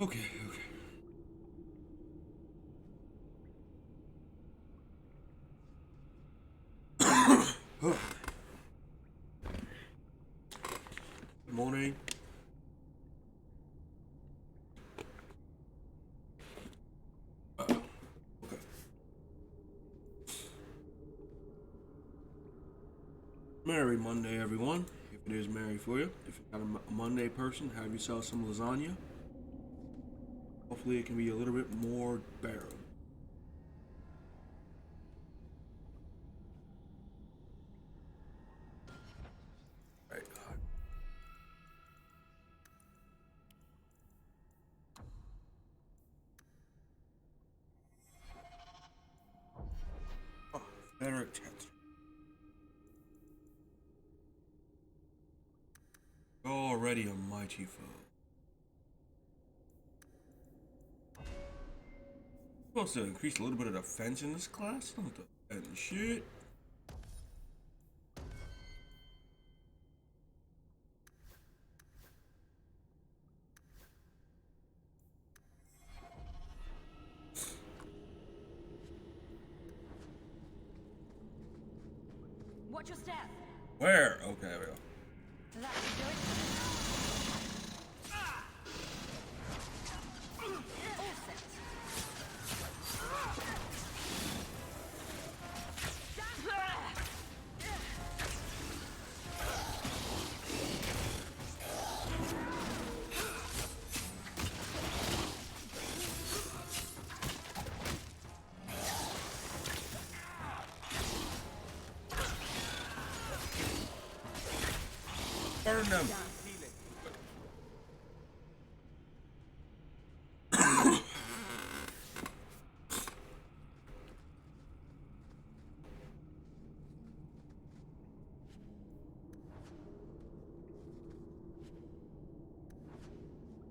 Okay, okay. Good morning. Okay. Merry Monday, everyone. If it is merry for you. If you're not a Monday person, have yourself some lasagna. Hopefully, it can be a little bit more bearable. Right. Oh, better text. Already a mighty foe. Supposed to increase a little bit of defense in this class? Don't defend shit. Watch your step. Where? Okay, there we go. That should do it. All set. Burn them.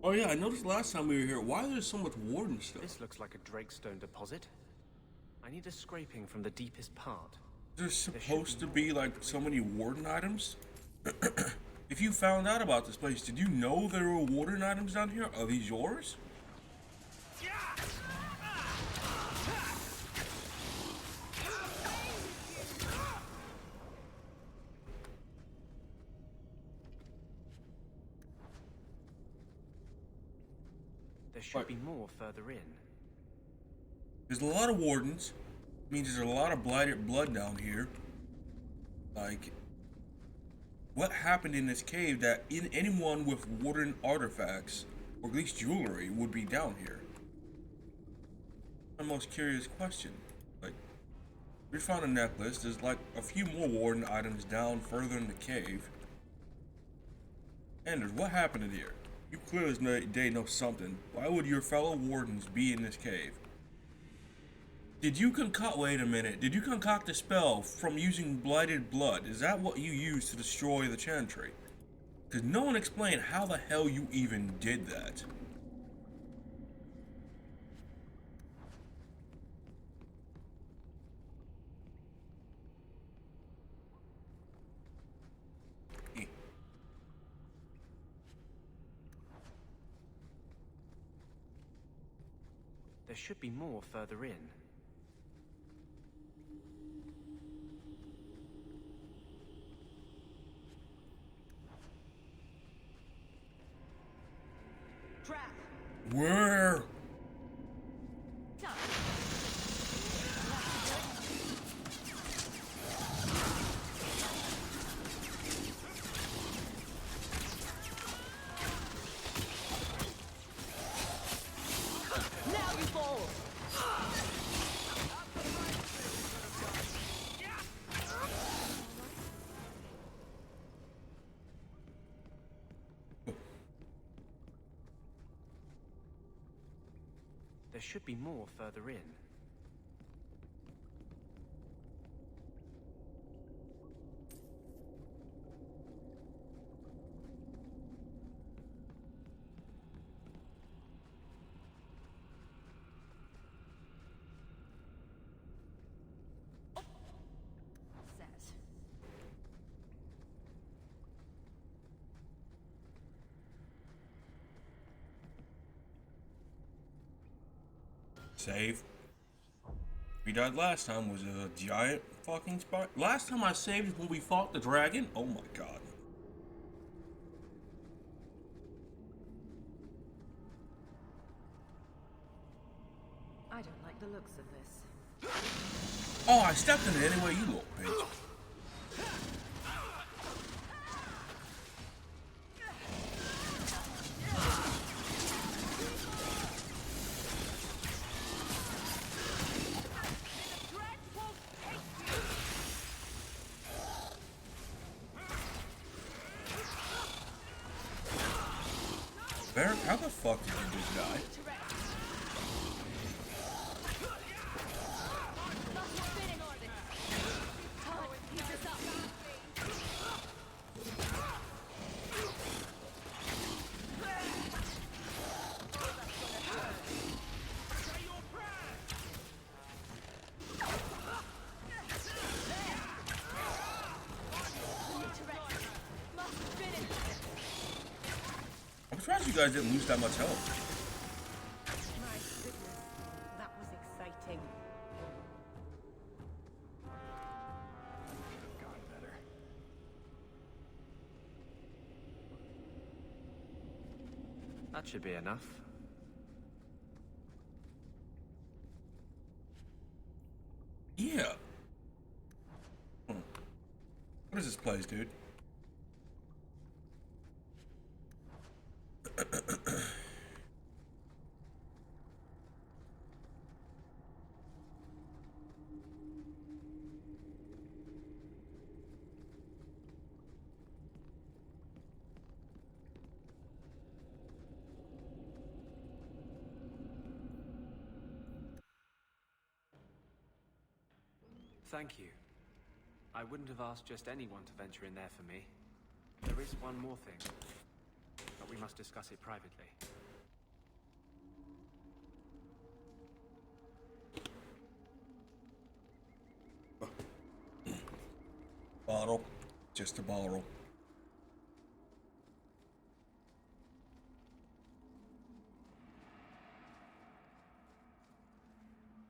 Oh yeah, I noticed last time we were here. Why there's so much warden stuff? This looks like a Drakestone deposit. I need a scraping from the deepest part. There's supposed to be like so many warden items. If you found out about this place, did you know there were warden items down here? Are these yours? There should What? be more further in. There's a lot of wardens. Means there's a lot of blighted blood down here. Like, what happened in this cave that anyone with warden artifacts, or at least jewelry, would be down here? My most curious question. Like, we found a necklace. There's like a few more warden items down further in the cave. Anders, what happened in here? You clearly as day know something. Why would your fellow wardens be in this cave? Did you wait a minute, did you concoct a spell from using blighted blood? Is that what you used to destroy the chantry? Because no one explained how the hell you even did that. There should be more further in. Trap. Where? Done. Now you fall. There should be more further in. Set. Save. We died last time was a giant fucking spot. Last time I saved is when we fought the dragon. Oh my god. I don't like the looks of this. Oh, I stepped in it anyway, you little bitch. Barrett, how the fuck did you just die? I'm surprised you guys didn't lose that much health. My goodness, that was exciting. Gone better. That should be enough. Yeah. What is this place, dude? Thank you. I wouldn't have asked just anyone to venture in there for me. There is one more thing, but we must discuss it privately. Bottle. Just a bottle.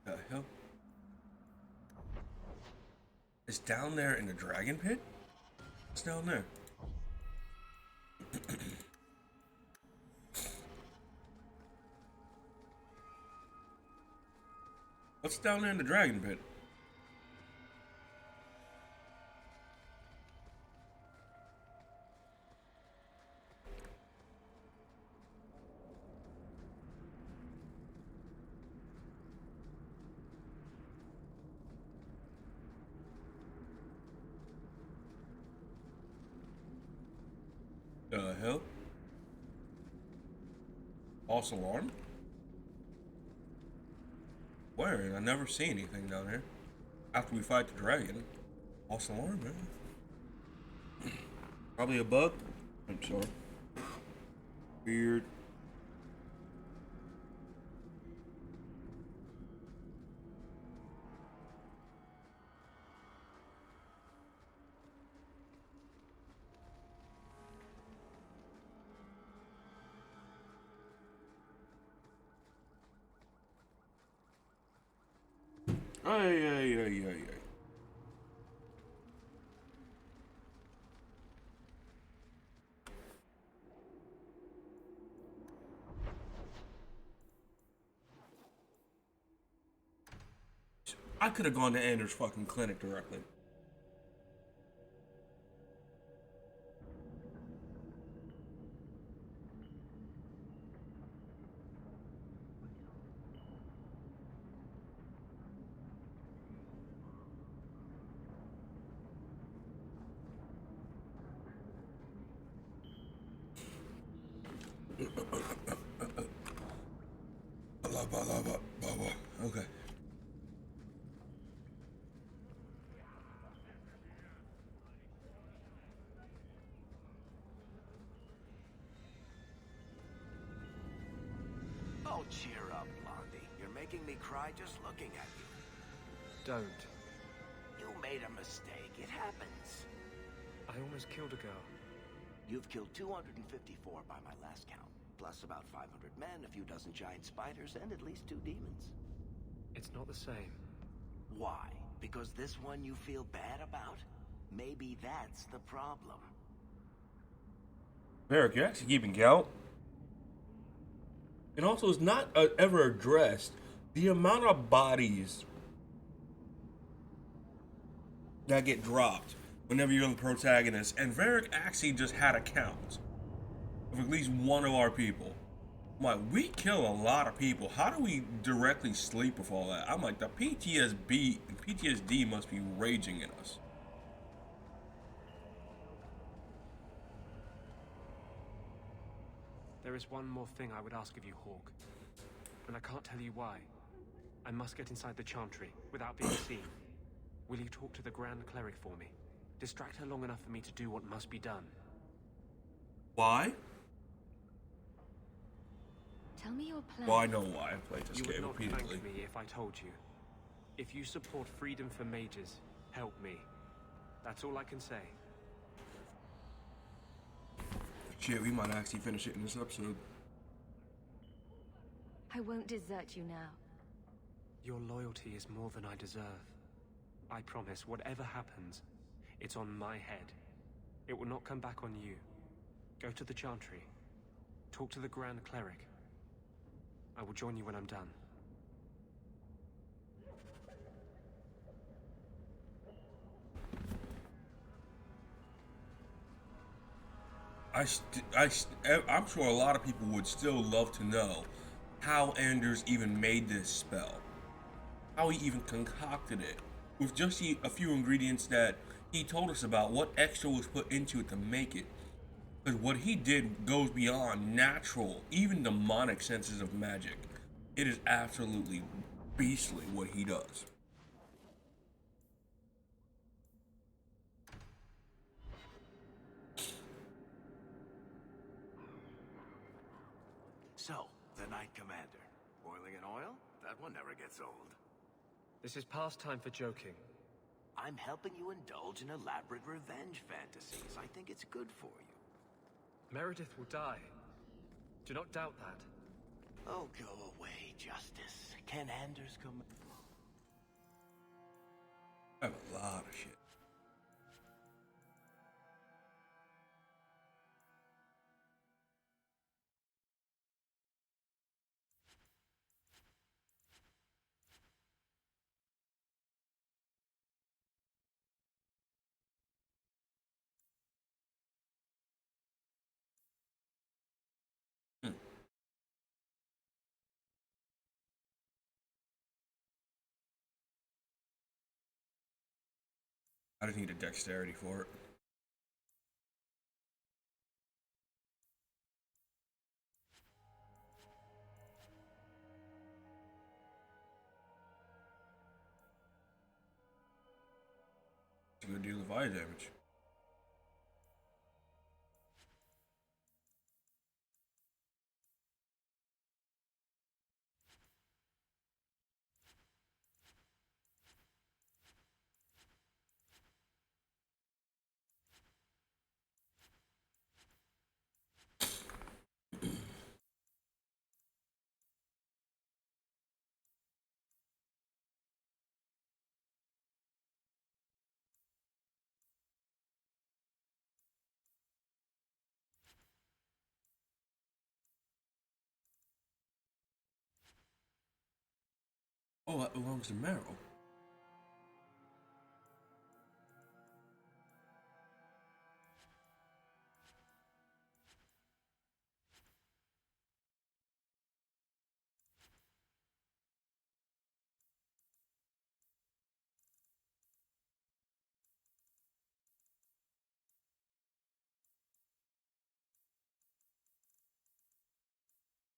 The hell? It's down there in the dragon pit? What's down there? What's down there in the dragon pit? The hell? False alarm? Where? I never see anything down here. After we fight the dragon. False alarm, man. Probably a bug? I'm sorry. Weird. Ay. I could have gone to Anders' fucking clinic directly. Okay. Oh, cheer up, Blondie. You're making me cry just looking at you. Don't. You made a mistake. It happens. I almost killed a girl. You've killed 254 by my last count, plus about 500 men, a few dozen giant spiders, and at least 2 demons. It's not the same. Why? Because this one you feel bad about? Maybe that's the problem. Varric, you're actually keeping count. And also, it's not ever addressed the amount of bodies that get dropped whenever you're the protagonist. And Varric actually just had a count of at least one of our people. I'm like, we kill a lot of people. How do we directly sleep with all that? I'm like, the PTSD must be raging in us. There is one more thing I would ask of you, Hawk. And I can't tell you why. I must get inside the Chantry without being seen. Will you talk to the Grand Cleric for me? Distract her long enough for me to do what must be done. Why? Tell me your plan. Well, I know why. I played this You would game not repeatedly. thank me if I told you. If you support freedom for mages, help me. That's all I can say. Shit, we might actually finish it in this episode. I won't desert you now. Your loyalty is more than I deserve. I promise, whatever happens, it's on my head. It will not come back on you. Go to the Chantry. Talk to the Grand Cleric. I will join you when I'm done. I'm sure a lot of people would still love to know how Anders even made this spell. How he even concocted it. With just a few ingredients that he told us about, what extra was put into it to make it. Because what he did goes beyond natural, even demonic senses of magic. It is absolutely beastly what he does. So, the Knight Commander. Boiling in oil? That one never gets old. This is past time for joking. I'm helping you indulge in elaborate revenge fantasies. I think it's good for you. Meredith will die. Do not doubt that. Oh, go away, Justice. Can Anders come? I have a lot of shit. I just need a dexterity for it. It's a good deal of fire damage. Oh, that belongs to Meryl.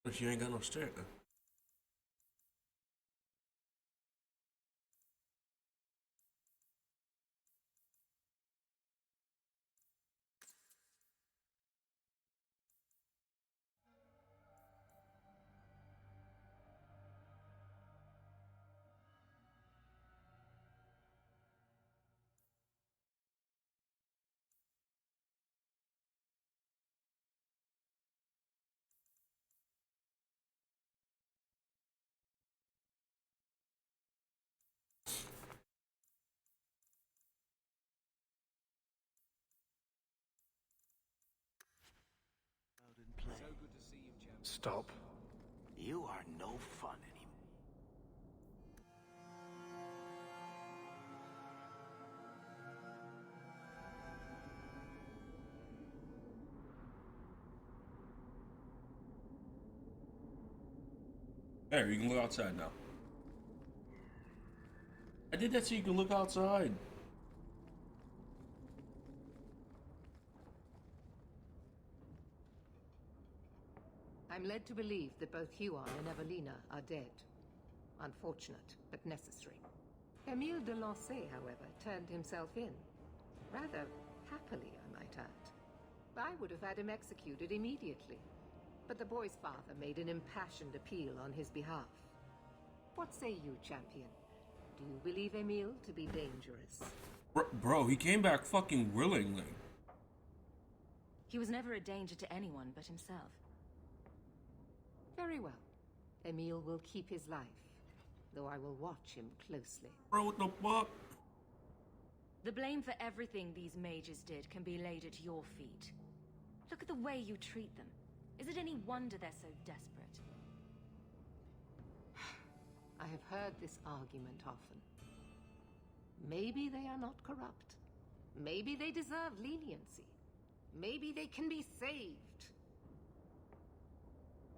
But she ain't got no stick. Stop. You are no fun anymore. There, you can look outside now. I did that so you can look outside. I'm led to believe that both Huon and Evelina are dead. Unfortunate, but necessary. Emile de Lancey, however, turned himself in. Rather happily, I might add. I would have had him executed immediately. But the boy's father made an impassioned appeal on his behalf. What say you, champion? Do you believe Emile to be dangerous? Bro, he came back fucking willingly. He was never a danger to anyone but himself. Very well. Emile will keep his life, though I will watch him closely. Bro, what the fuck? The blame for everything these mages did can be laid at your feet. Look at the way you treat them. Is it any wonder they're so desperate? I have heard this argument often. Maybe they are not corrupt. Maybe they deserve leniency. Maybe they can be saved.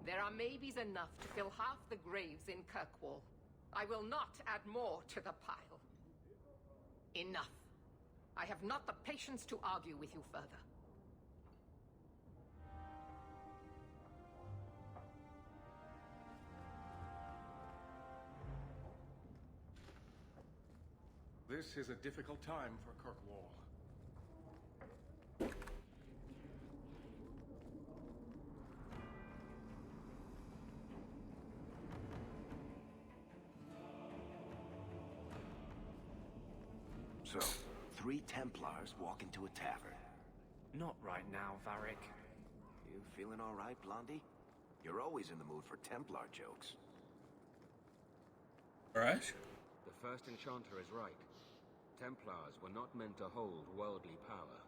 There are maybes enough to fill half the graves in Kirkwall. I will not add more to the pile. Enough. I have not the patience to argue with you further. This is a difficult time for Kirkwall. So, 3 Templars walk into a tavern. Not right now, Varric. You feeling all right, Blondie? You're always in the mood for Templar jokes. Alright. The first enchanter is right. Templars were not meant to hold worldly power.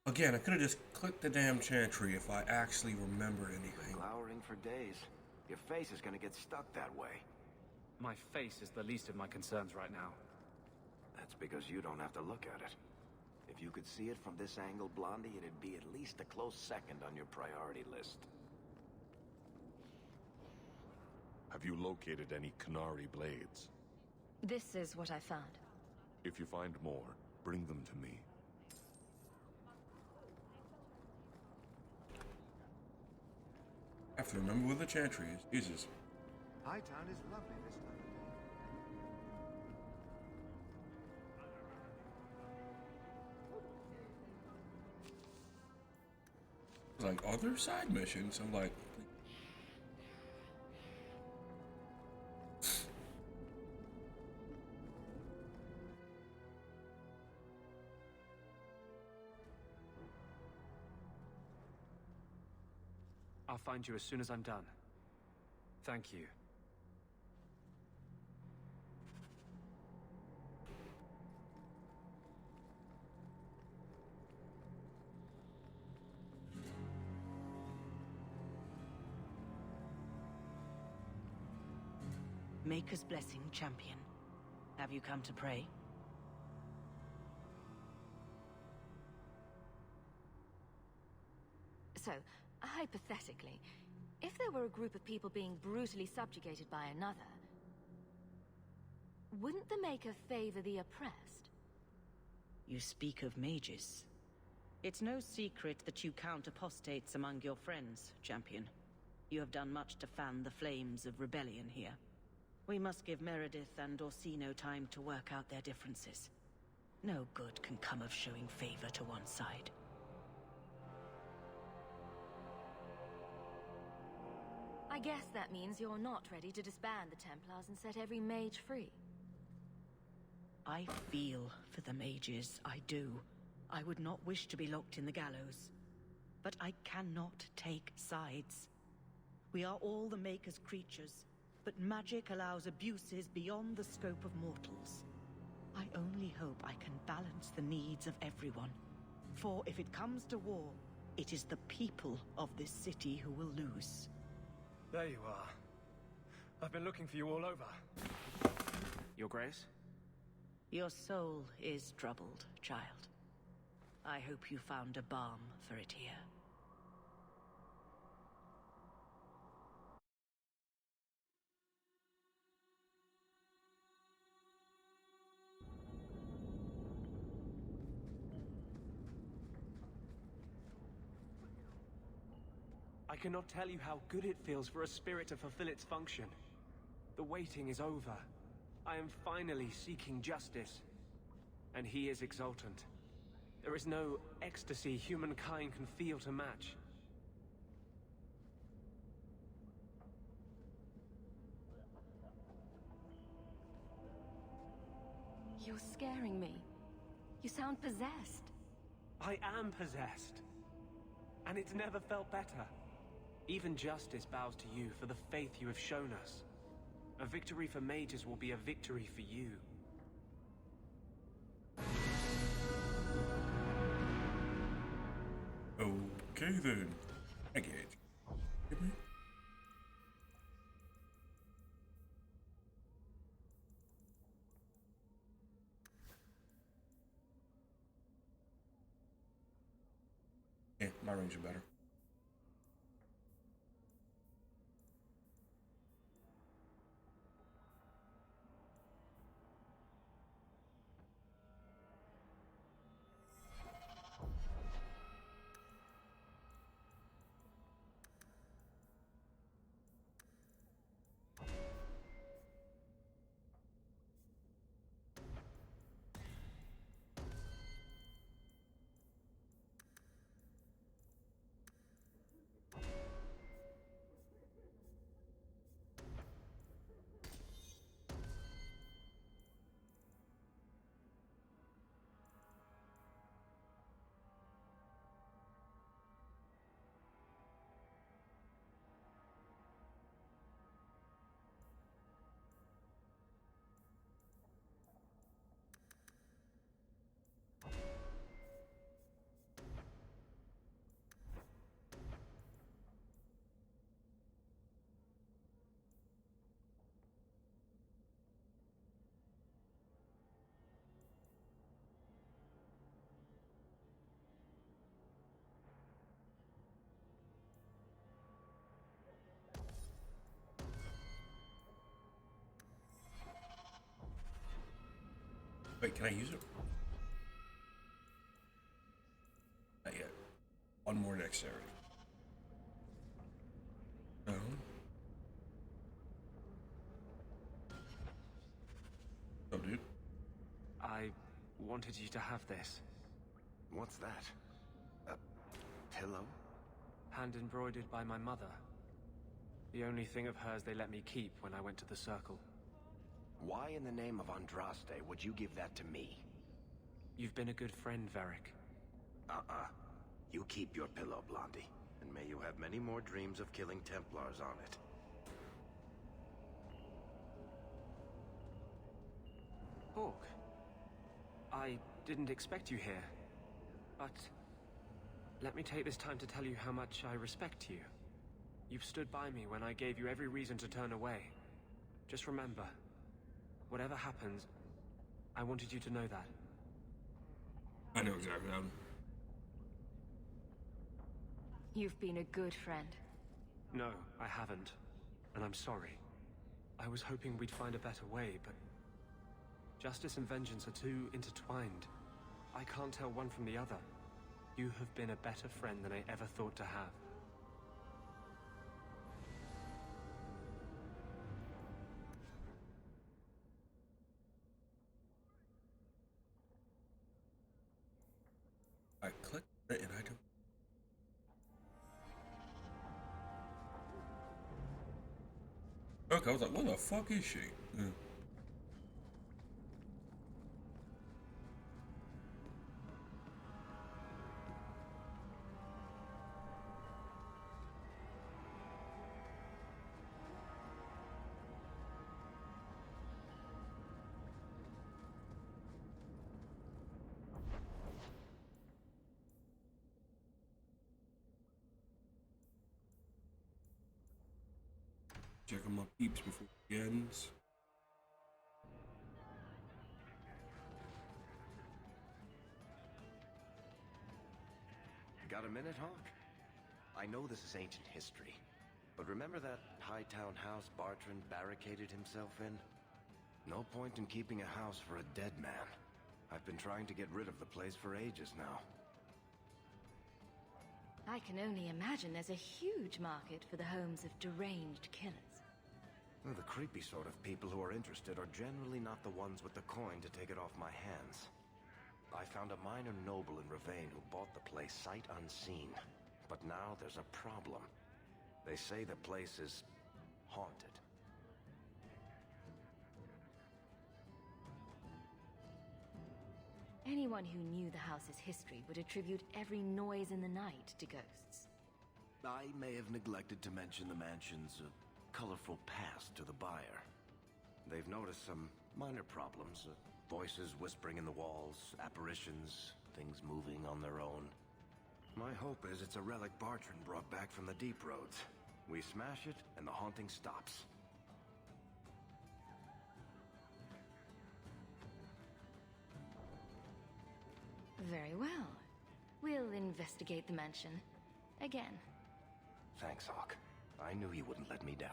Again, I could have just clicked the damn chantry if I actually remembered anything. Glowering for days. Your face is gonna get stuck that way. My face is the least of my concerns right now. That's because you don't have to look at it. If you could see it from this angle, Blondie, it'd be at least a close second on your priority list. Have you located any Qunari blades? This is what I found. If you find more, bring them to me. I have to remember where the chantry is. Jesus. Hightown is lovely this time of day. Like other side missions, I'm like, I'll find you as soon as I'm done. Thank you. Maker's blessing, champion. Have you come to pray? So, hypothetically, if there were a group of people being brutally subjugated by another, wouldn't the Maker favor the oppressed? You speak of mages. It's no secret that you count apostates among your friends, champion. You have done much to fan the flames of rebellion here. We must give Meredith and Orsino time to work out their differences. No good can come of showing favor to one side. I guess that means you're not ready to disband the Templars and set every mage free. I feel for the mages, I do. I would not wish to be locked in the gallows. But I cannot take sides. We are all the Maker's creatures, but magic allows abuses beyond the scope of mortals. I only hope I can balance the needs of everyone. For if it comes to war, it is the people of this city who will lose. There you are. I've been looking for you all over. Your Grace? Your soul is troubled, child. I hope you found a balm for it here. I cannot tell you how good it feels for a spirit to fulfill its function. The waiting is over. I am finally seeking justice. And he is exultant. There is no ecstasy humankind can feel to match. You're scaring me. You sound possessed. I am possessed. And it's never felt better. Even justice bows to you for the faith you have shown us. A victory for mages will be a victory for you. Okay then. I get it. Get me? Yeah, my rings are better. Wait, can I use it? Not yet. One more dexterity. No. Oh, dude. I wanted you to have this. What's that? A pillow? Hand embroidered by my mother. The only thing of hers they let me keep when I went to the Circle. Why in the name of Andraste would you give that to me? You've been a good friend, Varric. You keep your pillow, Blondie. And may you have many more dreams of killing Templars on it. Hawk. I didn't expect you here. But let me take this time to tell you how much I respect you. You've stood by me when I gave you every reason to turn away. Just remember, whatever happens, I wanted you to know that. I know exactly how. You've been a good friend. No, I haven't. And I'm sorry. I was hoping we'd find a better way, but justice and vengeance are too intertwined. I can't tell one from the other. You have been a better friend than I ever thought to have. I clicked it and I don't. Okay, I was like, what the fuck is she? Yeah. Checking my peeps before it ends. Got a minute, Hawk? I know this is ancient history, but remember that Hightown house Bartrand barricaded himself in? No point in keeping a house for a dead man. I've been trying to get rid of the place for ages now. I can only imagine there's a huge market for the homes of deranged killers. Well, the creepy sort of people who are interested are generally not the ones with the coin to take it off my hands. I found a minor noble in Ravane who bought the place sight unseen. But now there's a problem. They say the place is haunted. Anyone who knew the house's history would attribute every noise in the night to ghosts. I may have neglected to mention the mansion's colorful past to the buyer. They've noticed some minor problems. Voices whispering in the walls, apparitions, things moving on their own. My hope is it's a relic Bartrand brought back from the Deep Roads. We smash it, and the haunting stops. Very well. We'll investigate the mansion. Again. Thanks, Hawk. I knew you wouldn't let me down.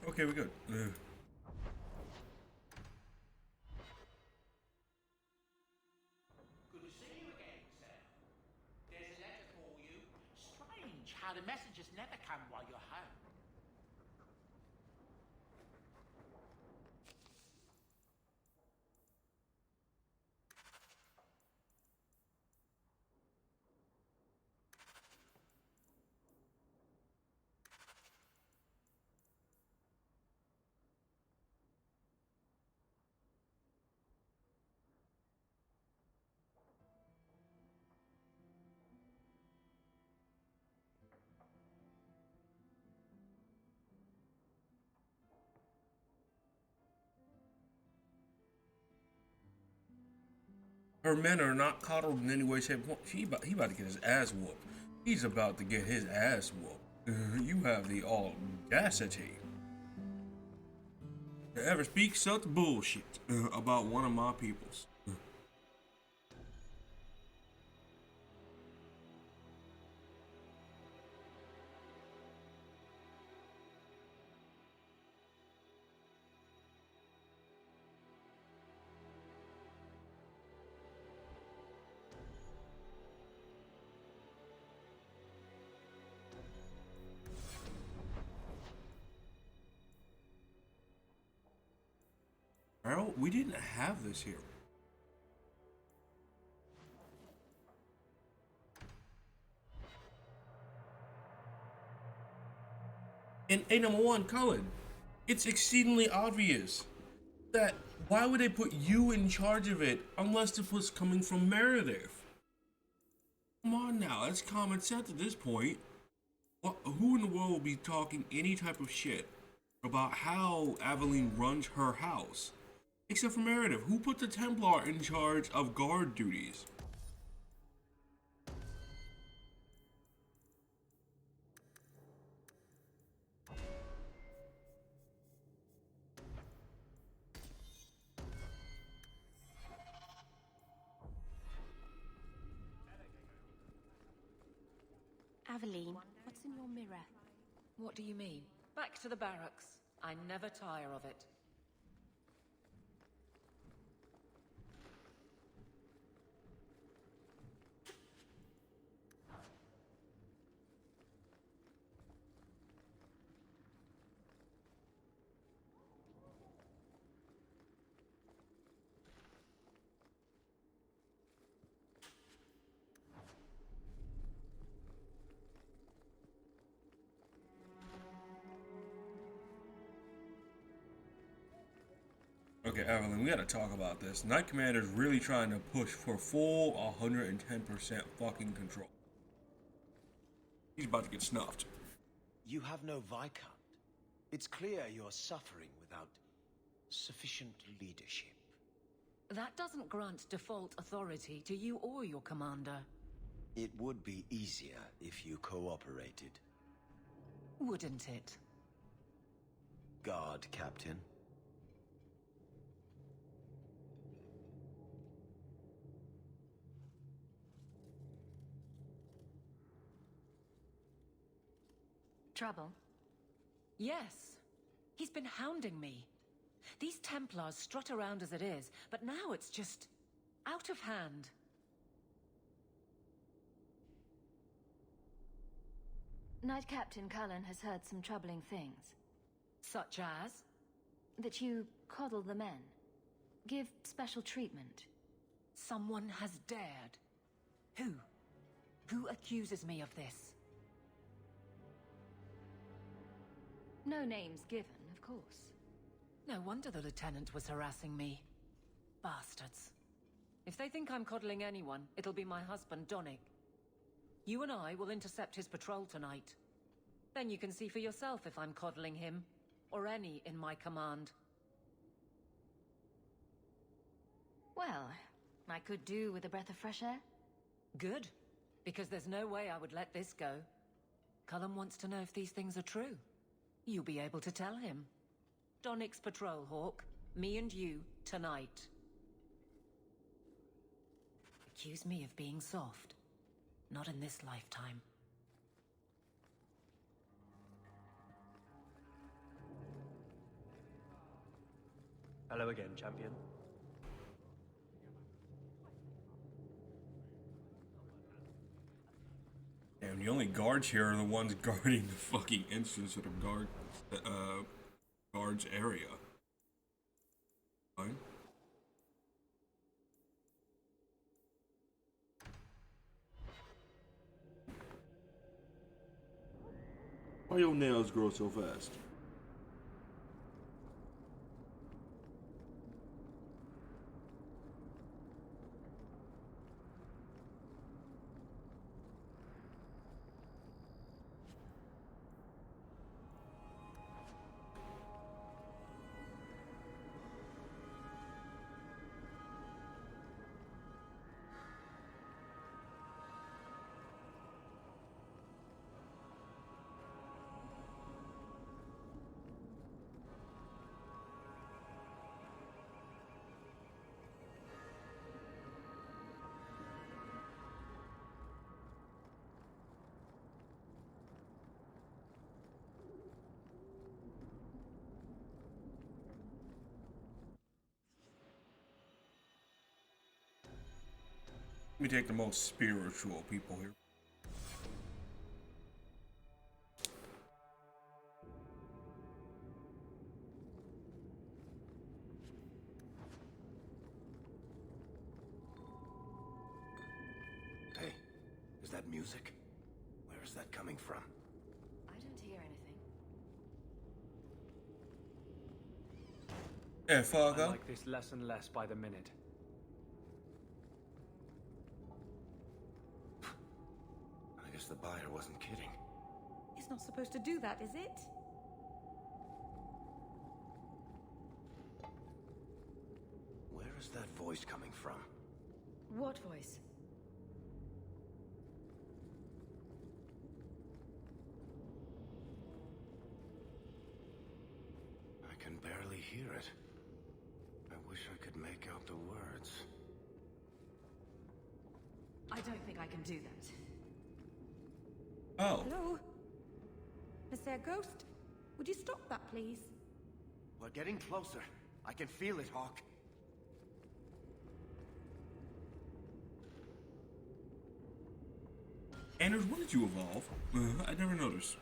Okay, we're good. Good to see you again, sir. There's a letter for you. Strange how the messages never come while you're home. Her men are not coddled in any way, shape, or form. He about to get his ass whooped. He's about to get his ass whooped. You have the audacity to ever speak such bullshit about one of my peoples. Earl, we didn't have this here. And number one, Cullen, it's exceedingly obvious that why would they put you in charge of it unless this was coming from Meredith? Come on now, that's common sense at this point. Who in the world will be talking any type of shit about how Aveline runs her house? Except for Meredith, who put the Templar in charge of guard duties. Aveline, what's in your mirror? What do you mean? Back to the barracks. I never tire of it. Okay, Evelyn, we gotta talk about this. Knight Commander's really trying to push for full 110% fucking control. He's about to get snuffed. You have no Viscount. It's clear you're suffering without sufficient leadership. That doesn't grant default authority to you or your commander. It would be easier if you cooperated. Wouldn't it? Guard, Captain. Trouble? Yes. He's been hounding me. These Templars strut around as it is, but now it's just out of hand. Knight Captain Cullen has heard some troubling things. Such as? That you coddle the men. Give special treatment. Someone has dared. Who? Who accuses me of this? No names given, of course. No wonder the Lieutenant was harassing me. Bastards. If they think I'm coddling anyone, it'll be my husband, Donnic. You and I will intercept his patrol tonight. Then you can see for yourself if I'm coddling him, or any in my command. Well, I could do with a breath of fresh air. Good, because there's no way I would let this go. Cullen wants to know if these things are true. You'll be able to tell him. Donnic's patrol, Hawk. Me and you, tonight. Accuse me of being soft. Not in this lifetime. Hello again, champion. And the only guards here are the ones guarding the fucking entrance of the guards area. Fine. Why your nails grow so fast? Let me take the most spiritual people here. Hey, is that music? Where is that coming from? I don't hear anything. Hey, Fargo. I like this less and less by the minute. I guess the buyer wasn't kidding. It's not supposed to do that, is it? Where is that voice coming from? What voice? I can barely hear it. I wish I could make out the words. I don't think I can do that. Oh. Hello? Monsieur Ghost? Would you stop that, please? We're getting closer. I can feel it, Hawk. Anders, when did you evolve? I never noticed.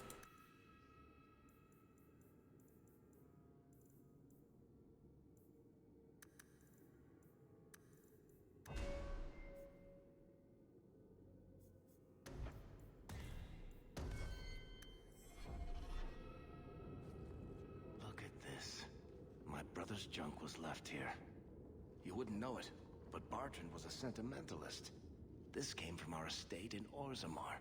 Look at this. My brother's junk was left here. You wouldn't know it, but Bartrand was a sentimentalist. This came from our estate in Orzammar.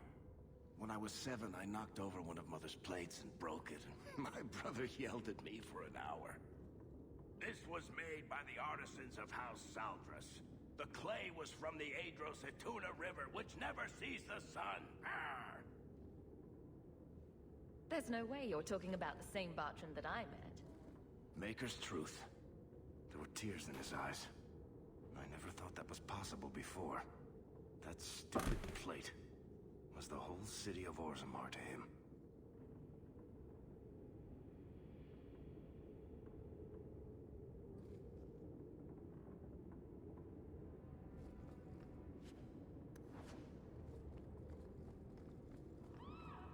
When I was 7, I knocked over one of Mother's plates and broke it. My brother yelled at me for an hour. This was made by the artisans of House Saldras. The clay was from the Adro-Setuna River, which never sees the sun. Arr! There's no way you're talking about the same Bartrand that I met. Maker's truth. There were tears in his eyes. I never thought that was possible before. That stupid plate was the whole city of Orzammar to him.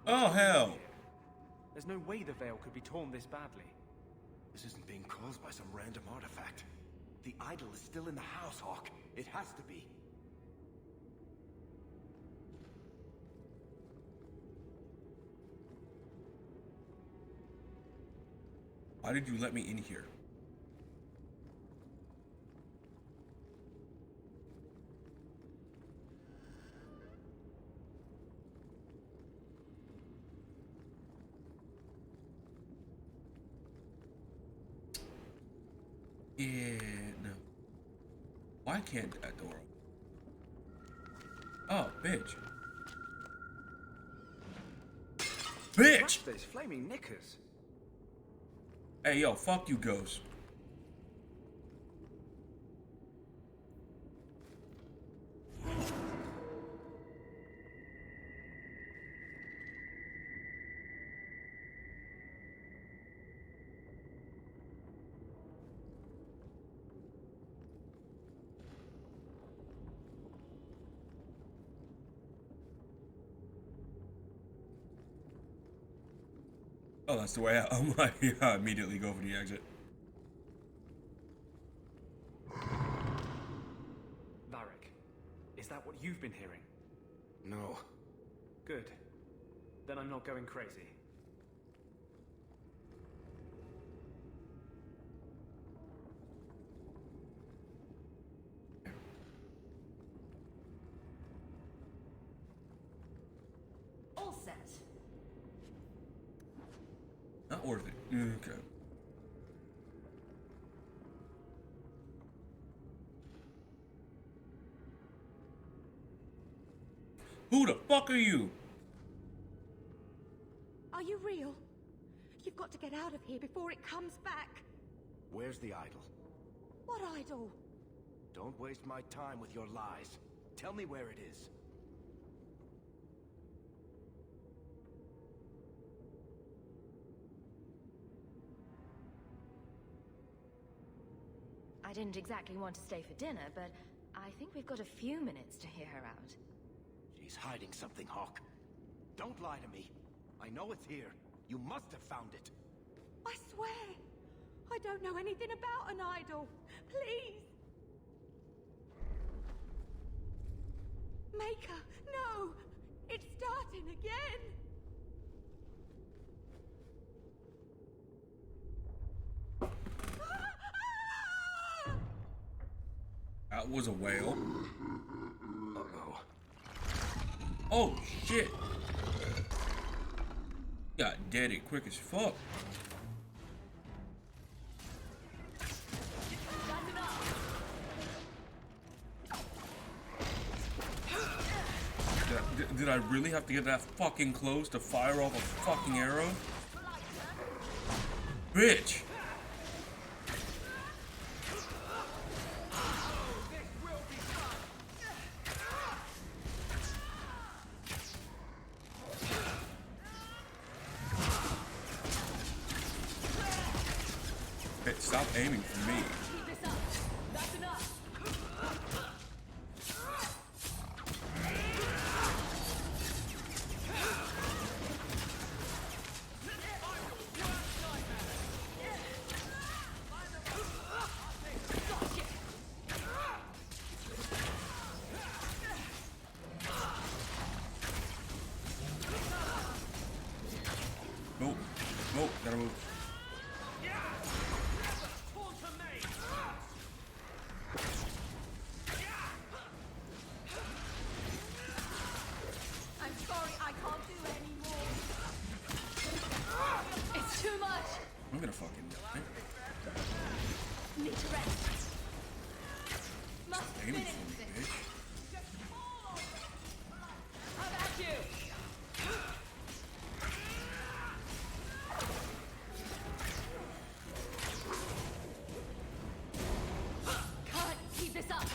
Oh, hell. There's no way the veil could be torn this badly. This isn't being caused by some random artifact. The idol is still in the house, Hawk. It has to be. Why did you let me in here? Yeah, no. Why can't that door open? Oh, bitch. Bitch! Watch this, flaming knickers. Hey, yo, fuck you, Ghost. Oh, that's the way out. I'm like, yeah, immediately go for the exit. Varric, is that what you've been hearing? No. Good. Then I'm not going crazy. All set. Not worth it. Okay. Who the fuck are you? Are you real? You've got to get out of here before it comes back. Where's the idol? What idol? Don't waste my time with your lies. Tell me where it is. I didn't exactly want to stay for dinner, but I think we've got a few minutes to hear her out. She's hiding something, Hawk. Don't lie to me. I know it's here. You must have found it. I swear, I don't know anything about an idol. Please. Maker, no! It's starting again! That was a whale. Uh-oh. Oh, shit. Got dead it quick as fuck. Did I really have to get that fucking close to fire off a fucking arrow? Bitch! Hey, stop aiming for me. Nope. Nope. Gotta move. I'm sorry, I can't do I'm gonna fucking die. Need to rest. Must Aiming finish for me, this. bitch. How about you? Can't keep this up.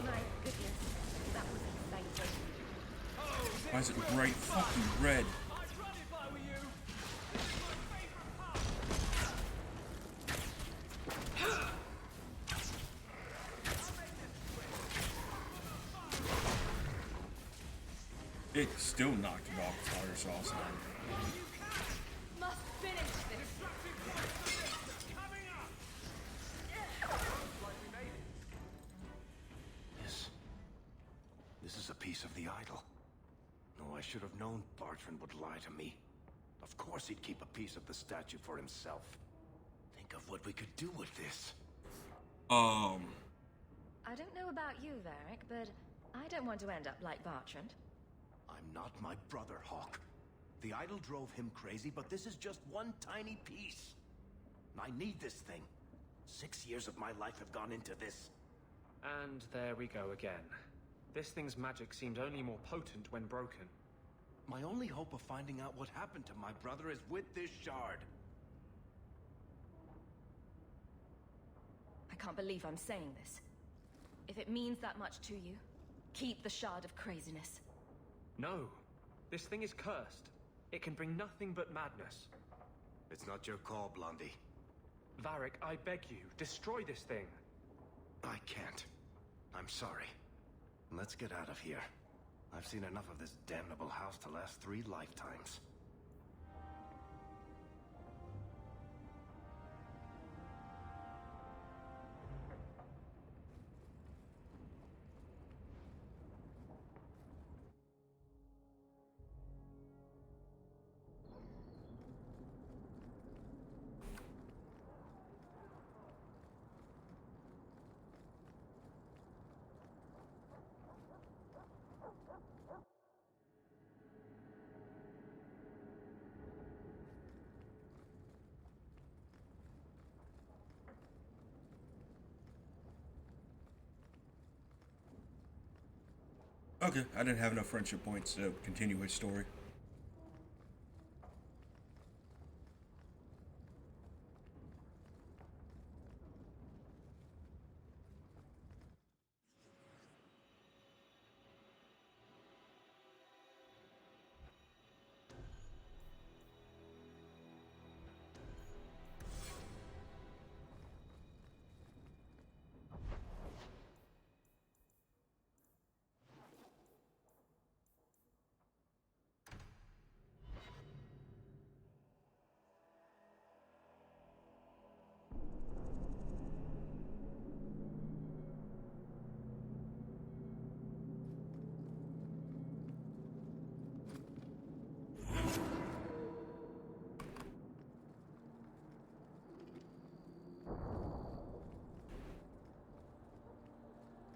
My goodness, that was exciting. Why is it bright fucking red? It still knocked it off fire sauce on. Must finish this. This is a piece of the idol. No, I should have known Bartrand would lie to me. Of course he'd keep a piece of the statue for himself. Think of what we could do with this. I don't know about you, Varric, but I don't want to end up like Bartrand. I'm not my brother, Hawk. The idol drove him crazy, but this is just one tiny piece. I need this thing. 6 years of my life have gone into this. And there we go again. This thing's magic seemed only more potent when broken. My only hope of finding out what happened to my brother is with this shard. I can't believe I'm saying this. If it means that much to you, keep the Shard of Craziness. No. This thing is cursed. It can bring nothing but madness. It's not your call, Blondie. Varric, I beg you, destroy this thing. I can't. I'm sorry. Let's get out of here. I've seen enough of this damnable house to last 3 lifetimes. Okay, I didn't have enough friendship points to continue his story.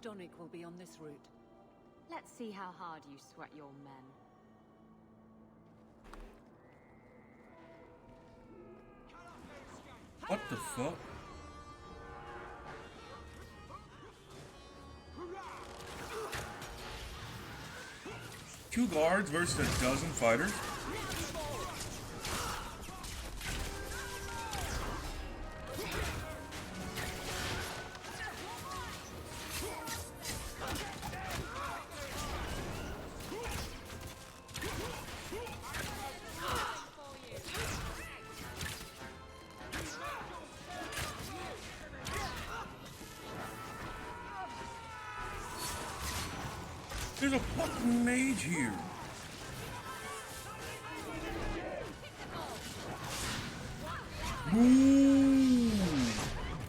Donick will be on this route. Let's see how hard you sweat your men. What the fuck? Two guards versus a dozen fighters? There's a fucking mage here. Ooh,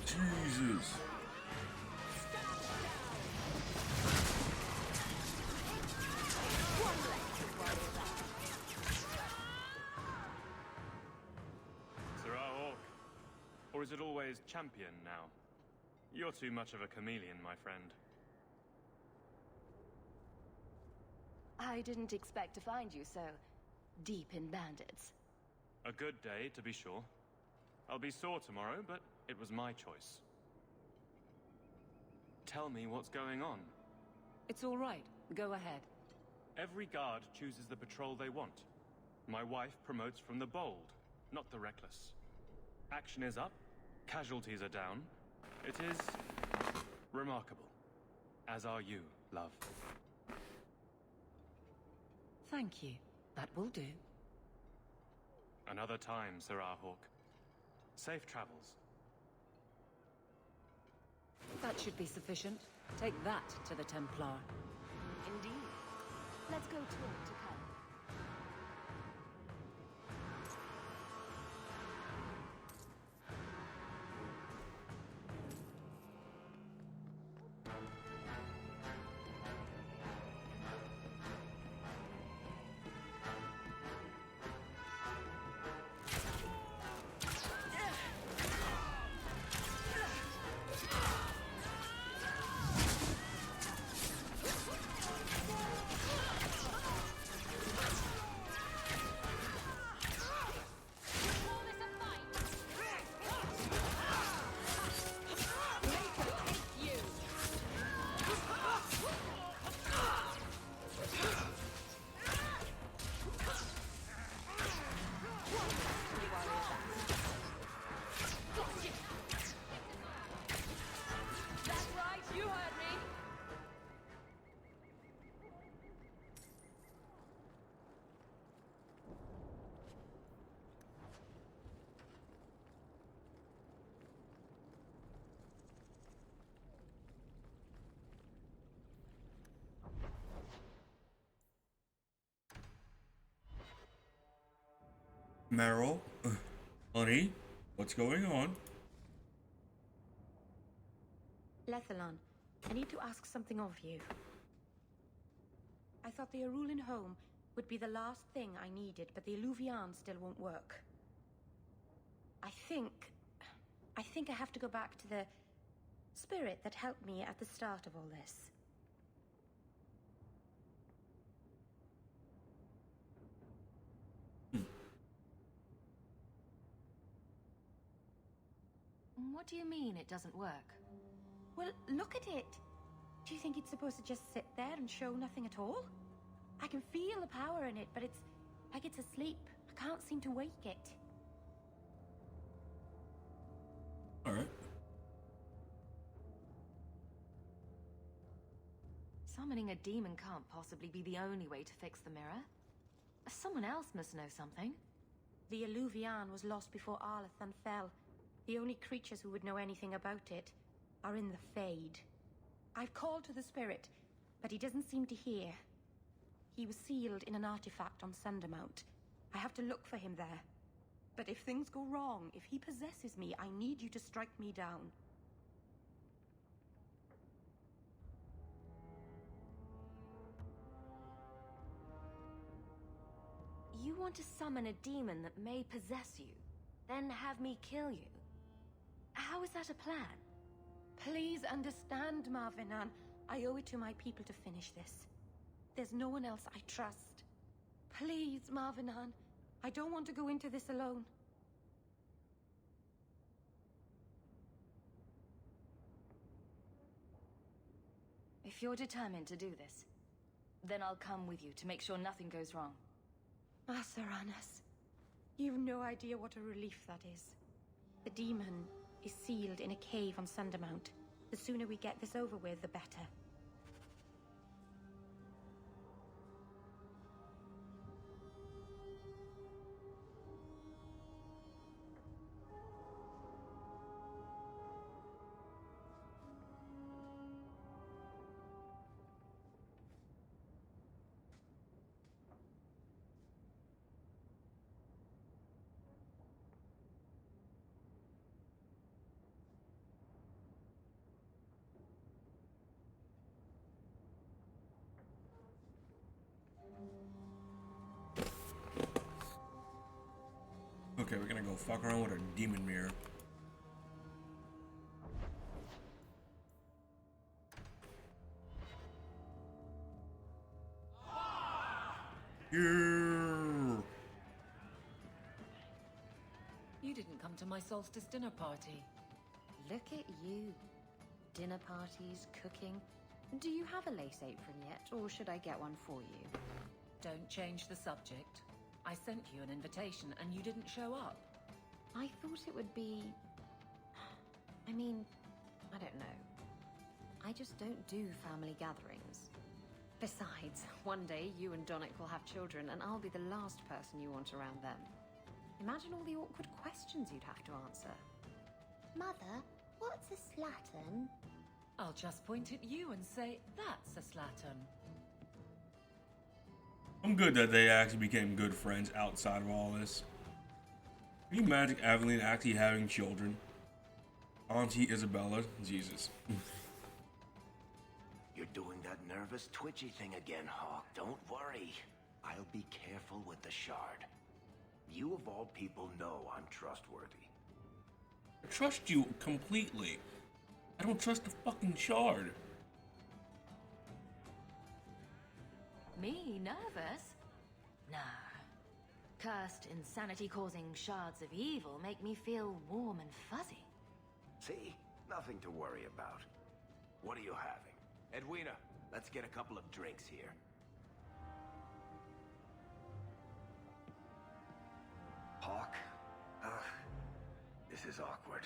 Jesus. champion now. You're too much of a chameleon, my friend. I didn't expect to find you so deep in bandits. A good day, to be sure. I'll be sore tomorrow, but it was my choice. Tell me what's going on. It's all right. Go ahead. Every guard chooses the patrol they want. My wife promotes from the bold, not the reckless. Action is up, casualties are down. It is remarkable. As are you, love. Thank you. That will do. Another time, Sir Hawk. Safe travels. That should be sufficient. Take that to the Templar. Indeed. Let's go talk to Cal. Meryl, honey, what's going on? Lethalon, I need to ask something of you. I thought the Arulan home would be the last thing I needed, but the Illuvian still won't work. I think I have to go back to the spirit that helped me at the start of all this. What do you mean it doesn't work? Well, look at it. Do you think it's supposed to just sit there and show nothing at all? I can feel the power in it, but it's like it's asleep. I can't seem to wake it. Alright. Summoning a demon can't possibly be the only way to fix the mirror. Someone else must know something. The Illuvian was lost before Arlathan fell. The only creatures who would know anything about it are in the Fade. I've called to the spirit, but he doesn't seem to hear. He was sealed in an artifact on Sundermount. I have to look for him there. But if things go wrong, if he possesses me, I need you to strike me down. You want to summon a demon that may possess you, then have me kill you? How is that a plan? Please understand, Marvinan. I owe it to my people to finish this. There's no one else I trust. Please, Marvinan. I don't want to go into this alone. If you're determined to do this, then I'll come with you to make sure nothing goes wrong. Saranas, you've no idea what a relief that is. The demon is sealed in a cave on Sundermount. The sooner we get this over with, the better. Okay, we're gonna go fuck around with a demon mirror. Yeah. You didn't come to my solstice dinner party. Look at you. Dinner parties, cooking. Do you have a lace apron yet, or should I get one for you? Don't change the subject. I sent you an invitation and you didn't show up. I thought it would be... I mean, I don't know. I just don't do family gatherings. Besides, one day you and Donick will have children and I'll be the last person you want around them. Imagine all the awkward questions you'd have to answer. Mother, what's a slattern? I'll just point at you and say, that's a slattern. I'm good that they actually became good friends outside of all this. Can you imagine Aveline actually having children? Auntie Isabella? Jesus. You're doing that nervous, twitchy thing again, Hawk. Don't worry. I'll be careful with the shard. You of all people know I'm trustworthy. I trust you completely. I don't trust the fucking shard. Me nervous? Nah. Cursed, insanity-causing shards of evil make me feel warm and fuzzy. See? Nothing to worry about. What are you having? Edwina, let's get a couple of drinks here. Hawk? This is awkward.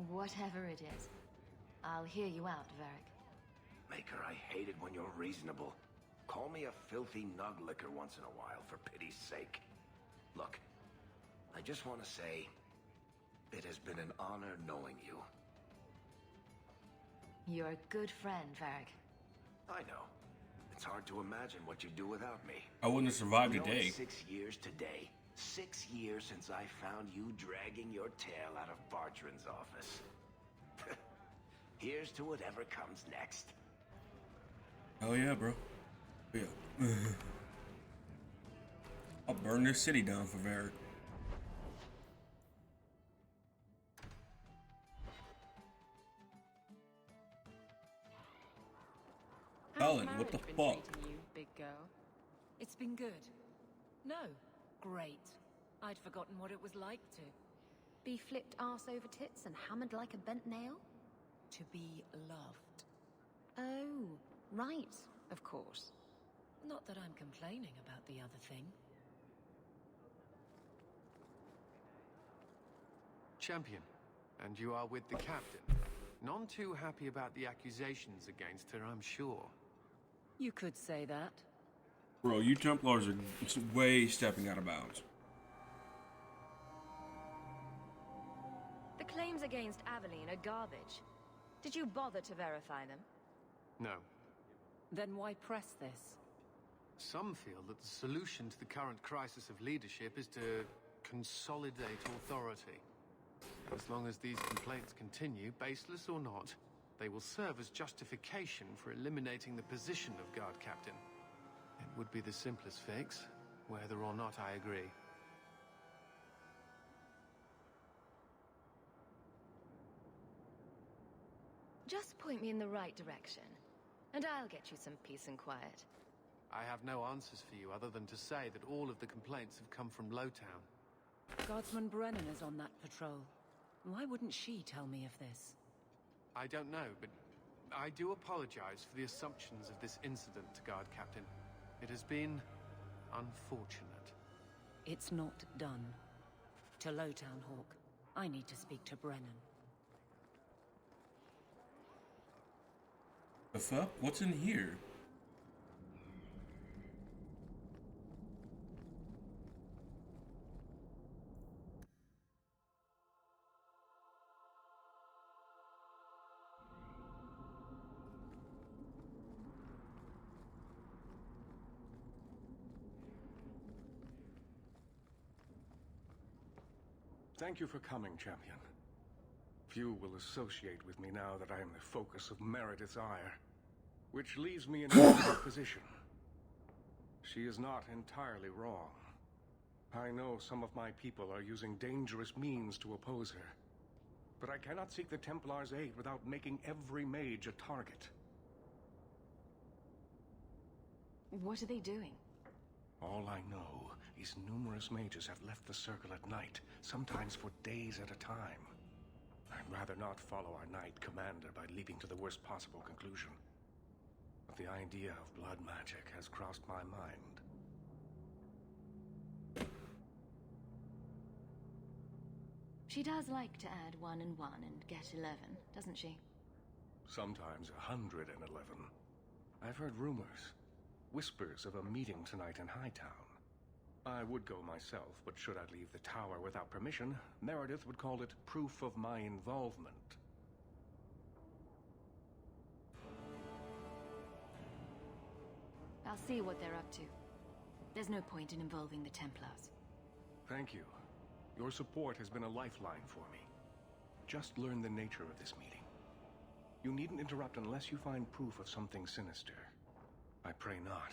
Whatever it is. I'll hear you out, Varric. Maker, I hate it when you're reasonable. Call me a filthy nug licker once in a while, for pity's sake. Look, I just want to say, it has been an honor knowing you. You're a good friend, Varric. I know. It's hard to imagine what you'd do without me. I wouldn't have survived You know, today. it's 6 years today. 6 years since I found you dragging your tail out of Bartran's office. Here's to whatever comes next. Oh yeah, bro. Yeah. I'll burn this city down for Varric. Alan, what the fuck? You, big girl? It's been good. No, great. I'd forgotten what it was like to. Be flipped arse over tits and hammered like a bent nail? To be loved. Oh, right, of course. Not that I'm complaining about the other thing. Champion, and you are with the captain. None too happy about the accusations against her, I'm sure. You could say that. Bro, you Templars are way stepping out of bounds. The claims against Aveline are garbage. Did you bother to verify them? No. Then why press this? Some feel that the solution to the current crisis of leadership is to consolidate authority. As long as these complaints continue, baseless or not, they will serve as justification for eliminating the position of guard captain. It would be the simplest fix, whether or not I agree. Just point me in the right direction, and I'll get you some peace and quiet. I have no answers for you other than to say that all of the complaints have come from Lowtown. Guardsman Brennan is on that patrol. Why wouldn't she tell me of this? I don't know, but I do apologize for the assumptions of this incident, Guard Captain. It has been unfortunate. It's not done. To Lowtown, Hawk. I need to speak to Brennan. The fuck? What's in here? Thank you for coming, champion. Few will associate with me now that I am the focus of Meredith's ire, which leaves me in a difficult position. She is not entirely wrong. I know some of my people are using dangerous means to oppose her, but I cannot seek the Templars' aid without making every mage a target. What are they doing? All I know is numerous mages have left the circle at night, sometimes for days at a time. I'd rather not follow our knight commander by leaping to the worst possible conclusion. But the idea of blood magic has crossed my mind. She does like to add 1 and 1 and get 11, doesn't she? Sometimes 111. I've heard rumors. Whispers of a meeting tonight in Hightown. I would go myself, but should I leave the tower without permission, Meredith would call it proof of my involvement. I'll see what they're up to. There's no point in involving the Templars. Thank you. Your support has been a lifeline for me. Just learn the nature of this meeting. You needn't interrupt unless you find proof of something sinister. I pray not.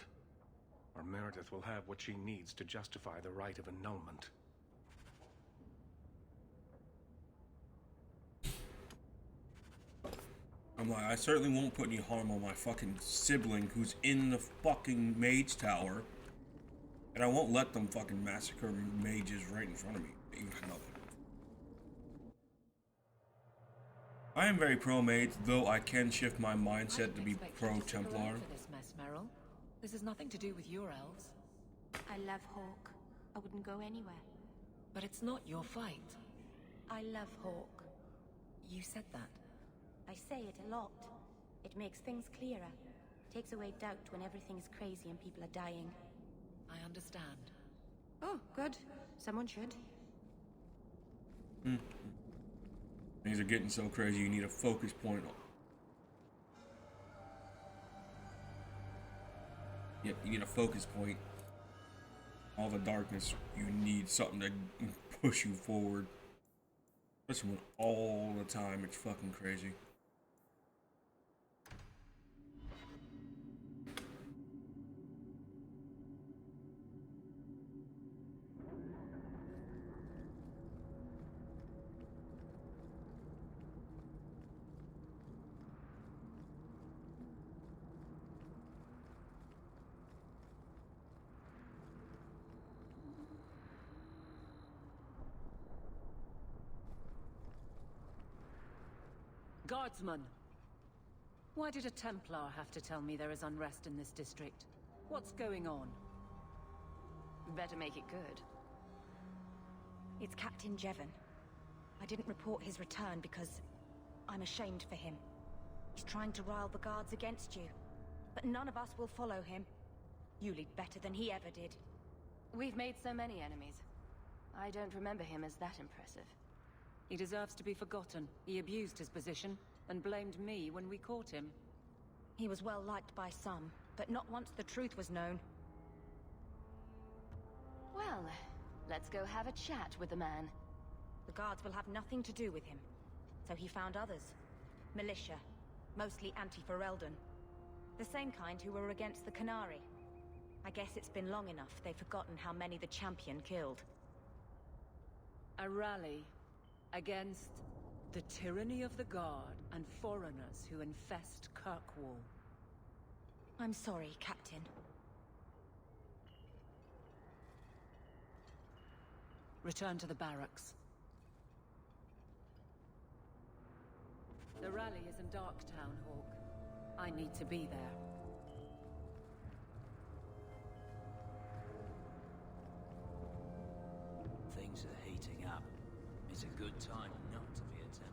Or Meredith will have what she needs to justify the right of annulment. I'm like, I certainly won't put any harm on my fucking sibling who's in the fucking mage tower. And I won't let them fucking massacre mages right in front of me. Even nothing. I am very pro-mage, though I can shift my mindset to be pro-Templar. This mess, Meryl. This has nothing to do with your elves. I love Hawk. I wouldn't go anywhere. But it's not your fight. I love Hawk. You said that. I say it a lot. It makes things clearer. Takes away doubt when everything's crazy and people are dying. I understand. Oh, good. Someone should. Things are getting so crazy, you need a focus point. Yep, you need a focus point. All the darkness, you need something to push you forward. Especially when all the time it's fucking crazy. Guardsman! Why did a Templar have to tell me there is unrest in this district? What's going on? Better make it good. It's Captain Jevon. I didn't report his return because I'm ashamed for him. He's trying to rile the guards against you. But none of us will follow him. You lead better than he ever did. We've made so many enemies. I don't remember him as that impressive. He deserves to be forgotten. He abused his position and blamed me when we caught him. He was well liked by some, but not once the truth was known. Well, let's go have a chat with the man. The guards will have nothing to do with him. So he found others. Militia. Mostly anti-Ferelden. The same kind who were against the Qunari. I guess it's been long enough they've forgotten how many the champion killed. A rally against the tyranny of the Guard and foreigners who infest Kirkwall. I'm sorry, Captain. Return to the barracks. The rally is in Darktown, Hawk. I need to be there. Things are heating up. It's a good time not to be a Templar.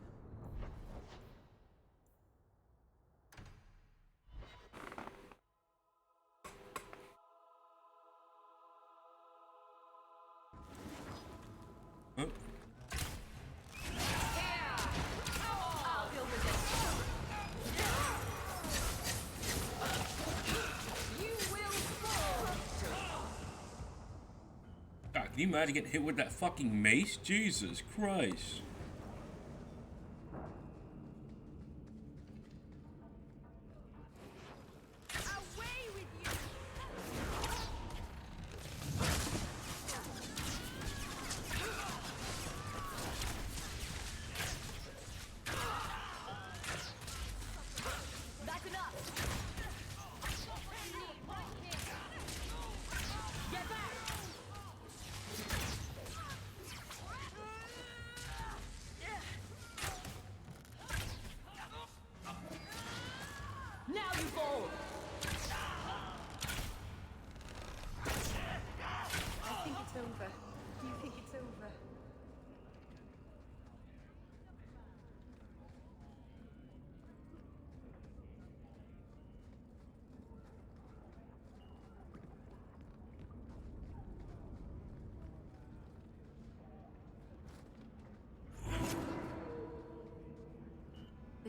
God, can you imagine getting hit with that fucking mace? Jesus Christ.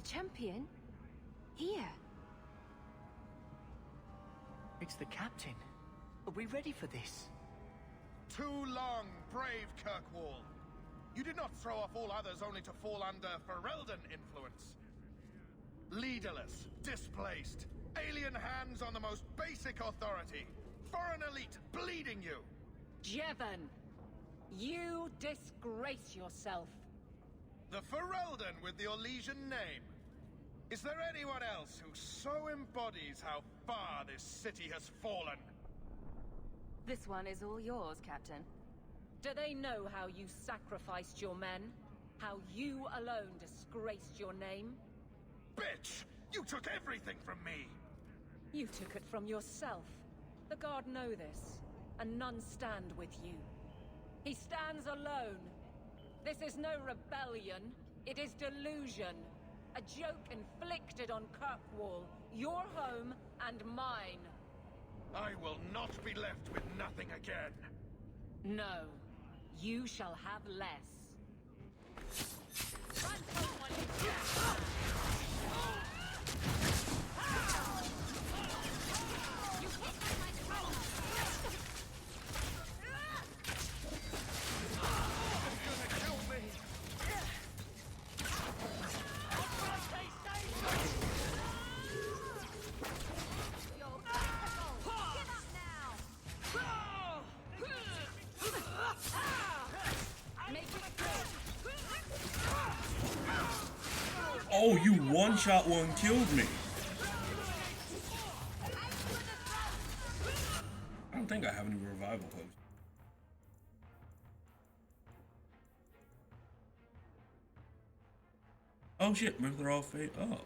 champion? Here? It's the captain. Are we ready for this? Too long, brave Kirkwall. You did not throw off all others only to fall under Ferelden influence. Leaderless, displaced, alien hands on the most basic authority, foreign elite bleeding you. Jevon, you disgrace yourself. The Ferelden with the Orlesian name. Is there anyone else who so embodies how far this city has fallen? This one is all yours, Captain. Do they know how you sacrificed your men? How you alone disgraced your name? Bitch! You took everything from me! You took it from yourself. The Guard know this, and none stand with you. He stands alone. This is no rebellion, it is delusion. A joke inflicted on Kirkwall, your home and mine. I will not be left with nothing again. No, you shall have less. Run, someone, you Oh, you one-shot one killed me. I don't think I have any revival posts. Oh shit, maybe they're all fake. Oh.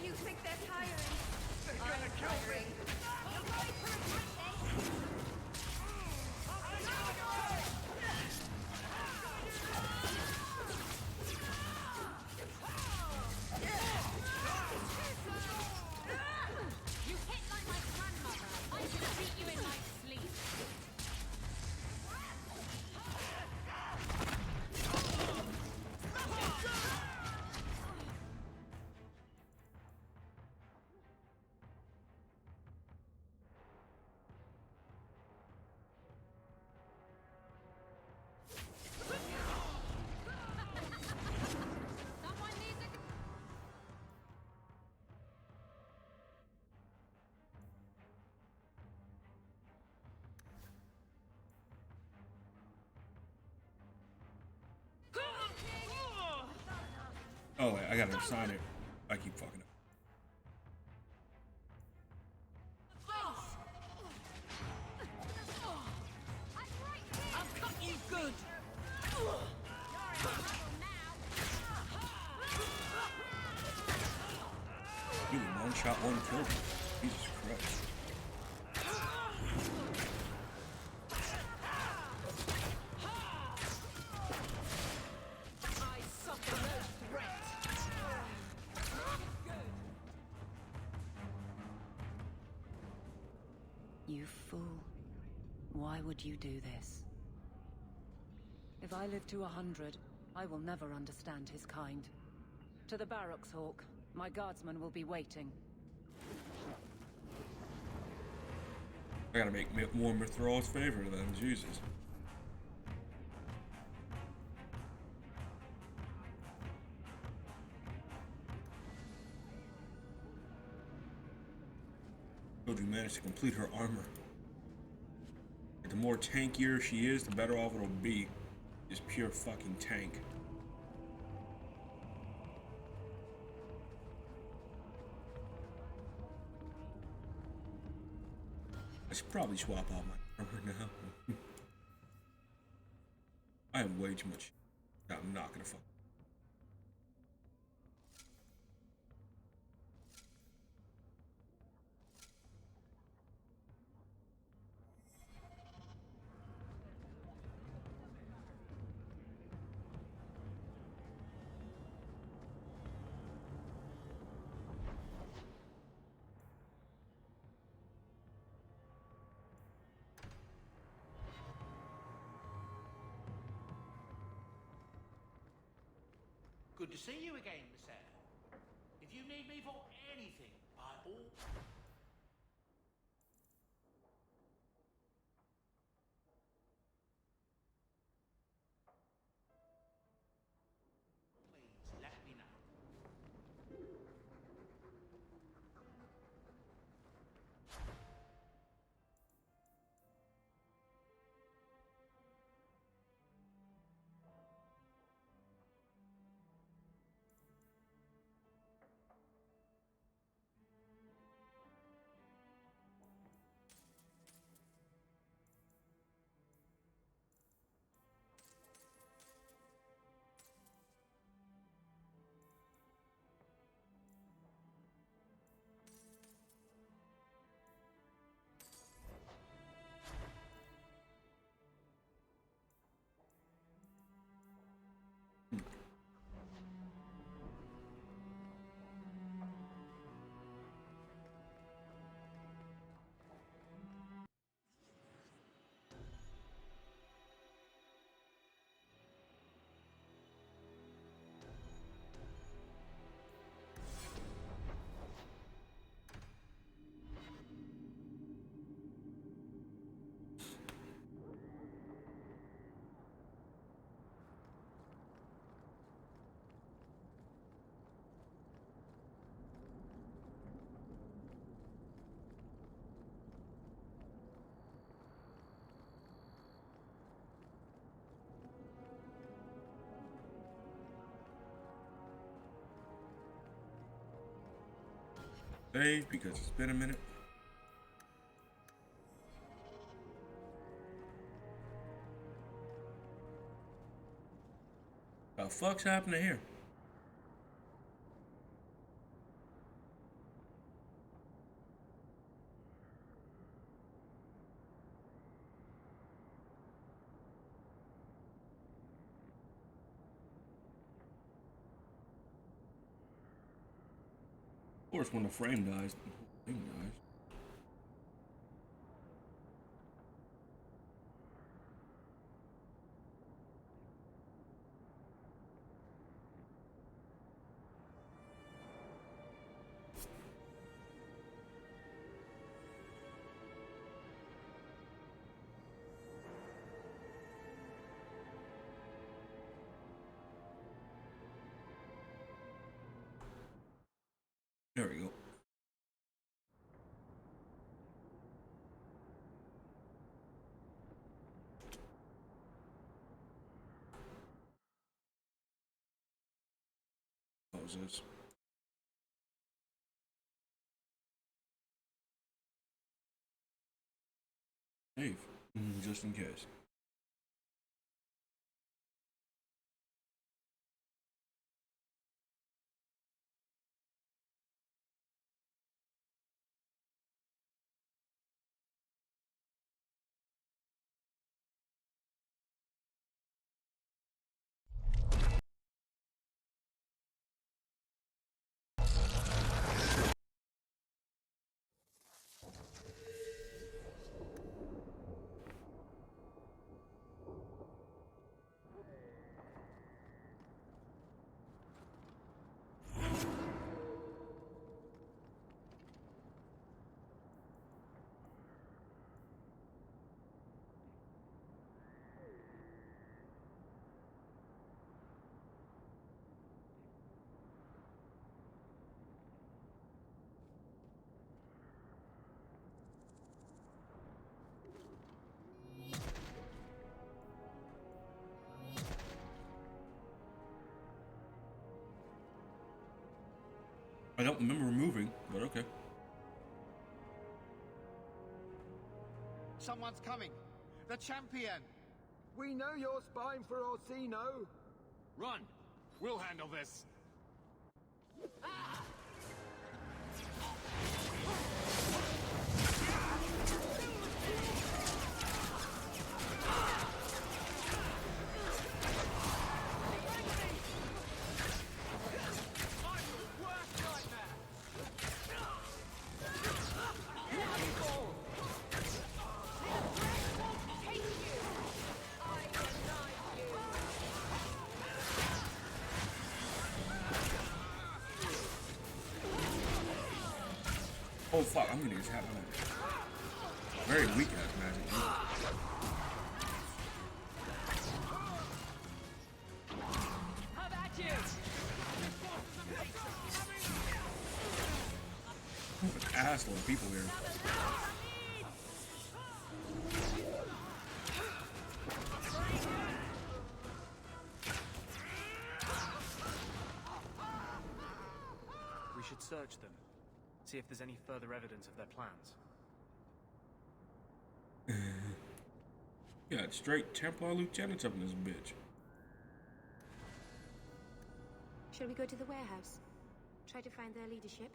You think they're tiring? They're gonna kill me. You hit like my grandmother. I should beat you in my sleep. Oh wait, I gotta sign it. I keep fucking up. I'll cut you good. You one-shot one killed me. Jesus Christ. I suffer no threat. You fool. Why would you do this? If I live to 100, I will never understand his kind. To the barracks, Hawk. My guardsmen will be waiting. I gotta make more Mithral's favor then, Jesus. Told you managed to complete her armor. And the more tankier she is, the better off it'll be. Just pure fucking tank. I should probably swap out my armor now. I have way too much. I'm not gonna fuck. Good to see you again, Miss Anne. If you need me for anything, by all... please let me know. Save because it's been a minute. The fuck's happening here? Of course, when the frame dies, the whole thing dies. There we go. Close this. Save, just in case. I don't remember moving, but okay. Someone's coming. The champion. We know you're spying for Orsino. Run! We'll handle this. Oh fuck, I'm gonna use half magic. Very weak ass magic. Dude. How about you? An assload of people here. We should search them. See if there's any further evidence of their plans. Got straight Templar lieutenants up in this bitch. Shall we go to the warehouse? Try to find their leadership?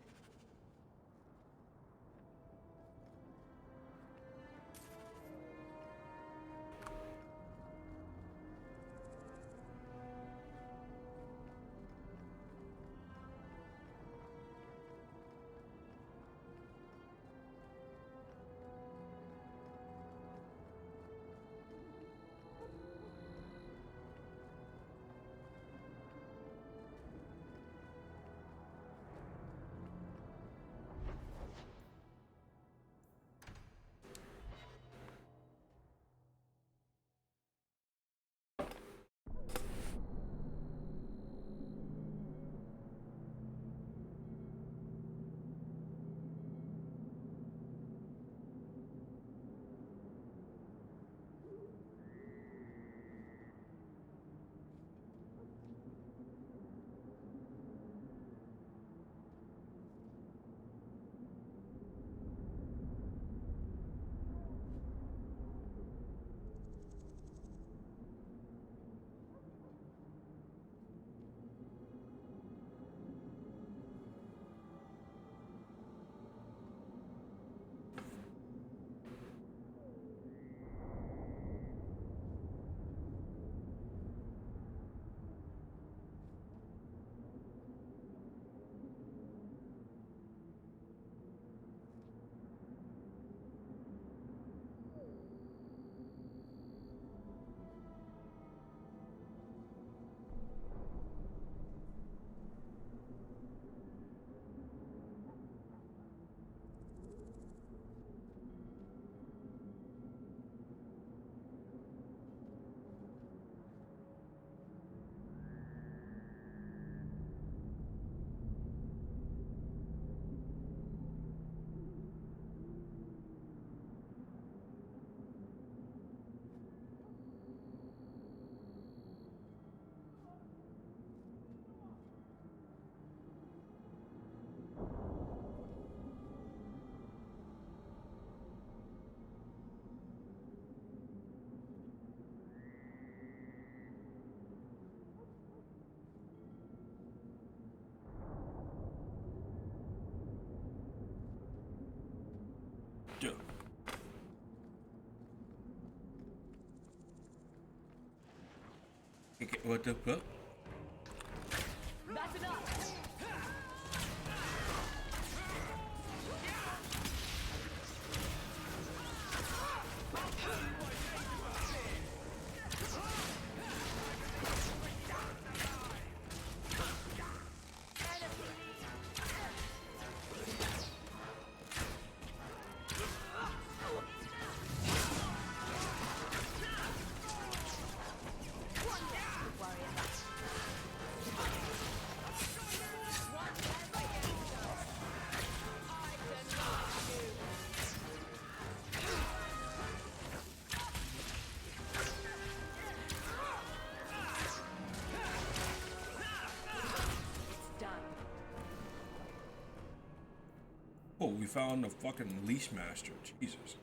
Duh. Okay, what the fuck? That's enough! Oh, we found the fucking leash master. Jesus.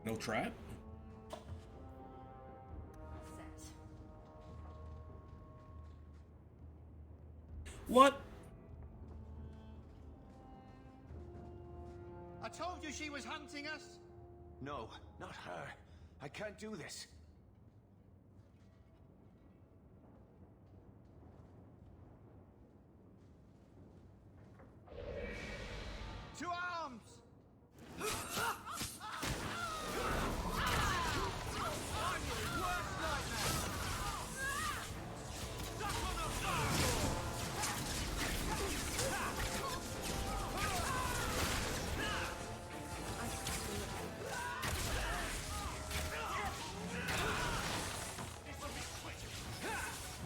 No trap? Set. What? I told you she was hunting us. No, not her. I can't do this. To arms!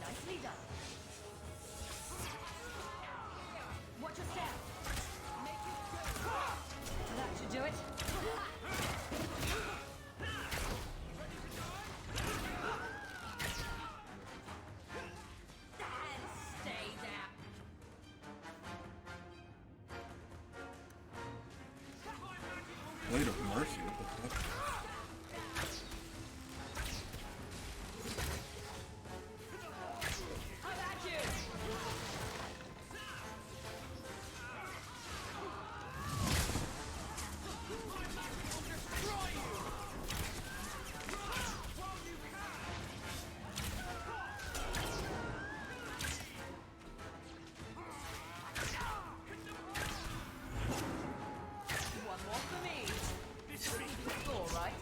Nicely done. Watch your step. That should do it. And stay there. Blade of Mercy, what the fuck? How about you? One more for me. It's all right.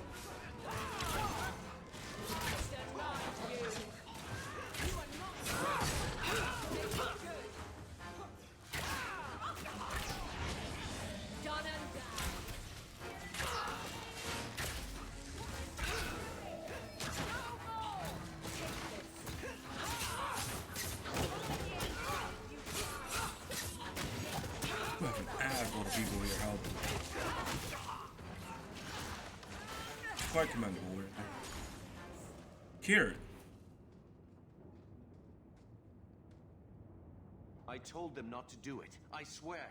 Done and Fucking ass all the people here helping. Quite commendable. Kieran. I told them not to do it. I swear.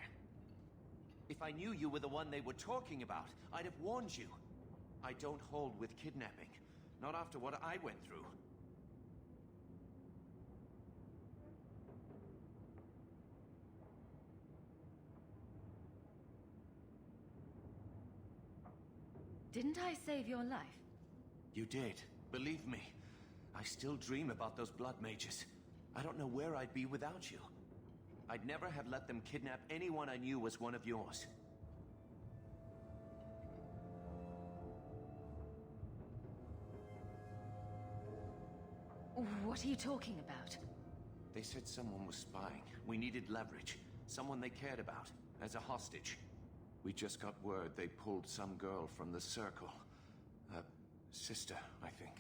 If I knew you were the one they were talking about, I'd have warned you. I don't hold with kidnapping. Not after what I went through. Didn't I save your life? You did. Believe me. I still dream about those blood mages. I don't know where I'd be without you. I'd never have let them kidnap anyone I knew was one of yours. What are you talking about? They said someone was spying. We needed leverage. Someone they cared about. As a hostage. We just got word they pulled some girl from the Circle. A sister, I think.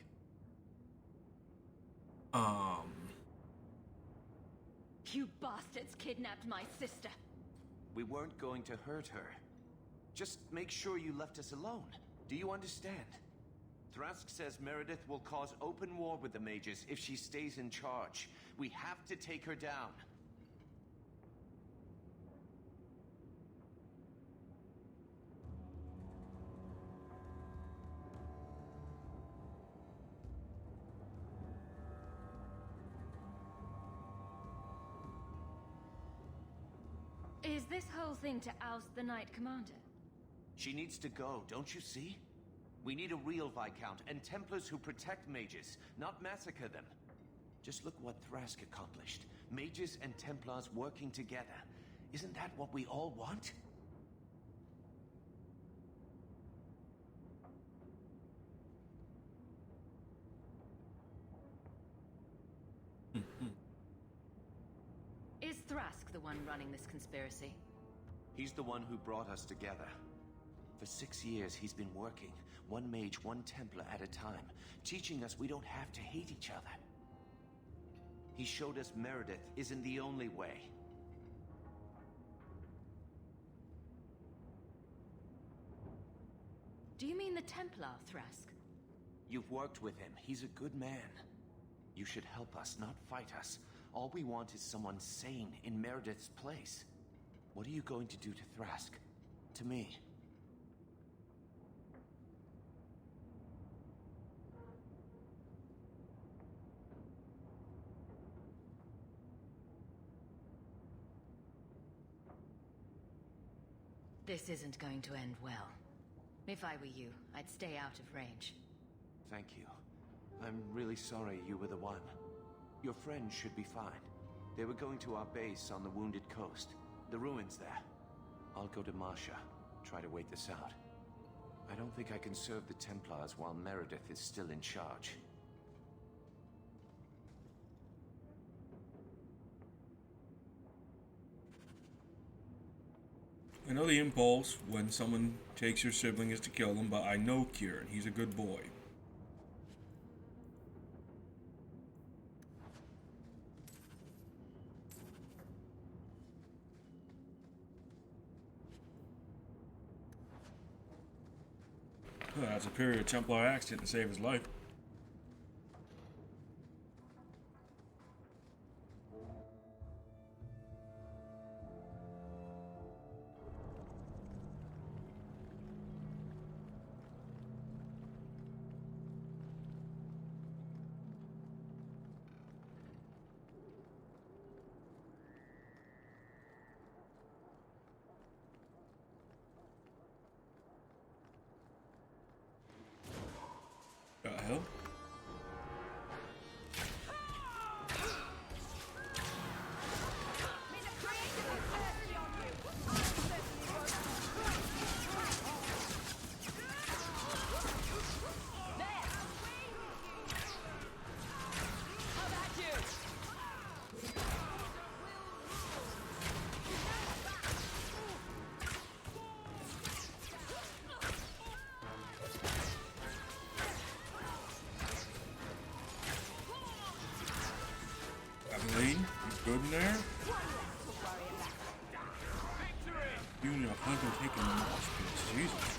You bastards kidnapped my sister. We weren't going to hurt her. Just make sure you left us alone. Do you understand? Thrask says Meredith will cause open war with the mages if she stays in charge. We have to take her down. Is this whole thing to oust the Knight Commander? She needs to go, don't you see? We need a real Viscount and Templars who protect mages, not massacre them. Just look what Thrask accomplished. Mages and Templars working together. Isn't that what we all want? Is Thrask the one running this conspiracy? He's the one who brought us together. For 6 years, he's been working, one mage, one Templar at a time, teaching us we don't have to hate each other. He showed us Meredith isn't the only way. Do you mean the Templar, Thrask? You've worked with him. He's a good man. You should help us, not fight us. All we want is someone sane in Meredith's place. What are you going to do to Thrask? To me? This isn't going to end well. If I were you, I'd stay out of range. Thank you. I'm really sorry you were the one. Your friends should be fine. They were going to our base on the Wounded Coast. The ruins there. I'll go to Marsha. Try to wait this out. I don't think I can serve the Templars while Meredith is still in charge. I know the impulse when someone takes your sibling is to kill them, but I know Kieran. He's a good boy. Well, that's a period of Templar accident to save his life. The hell? Evelyn, you good in there? You and your hunter taking mosh pits, Jesus.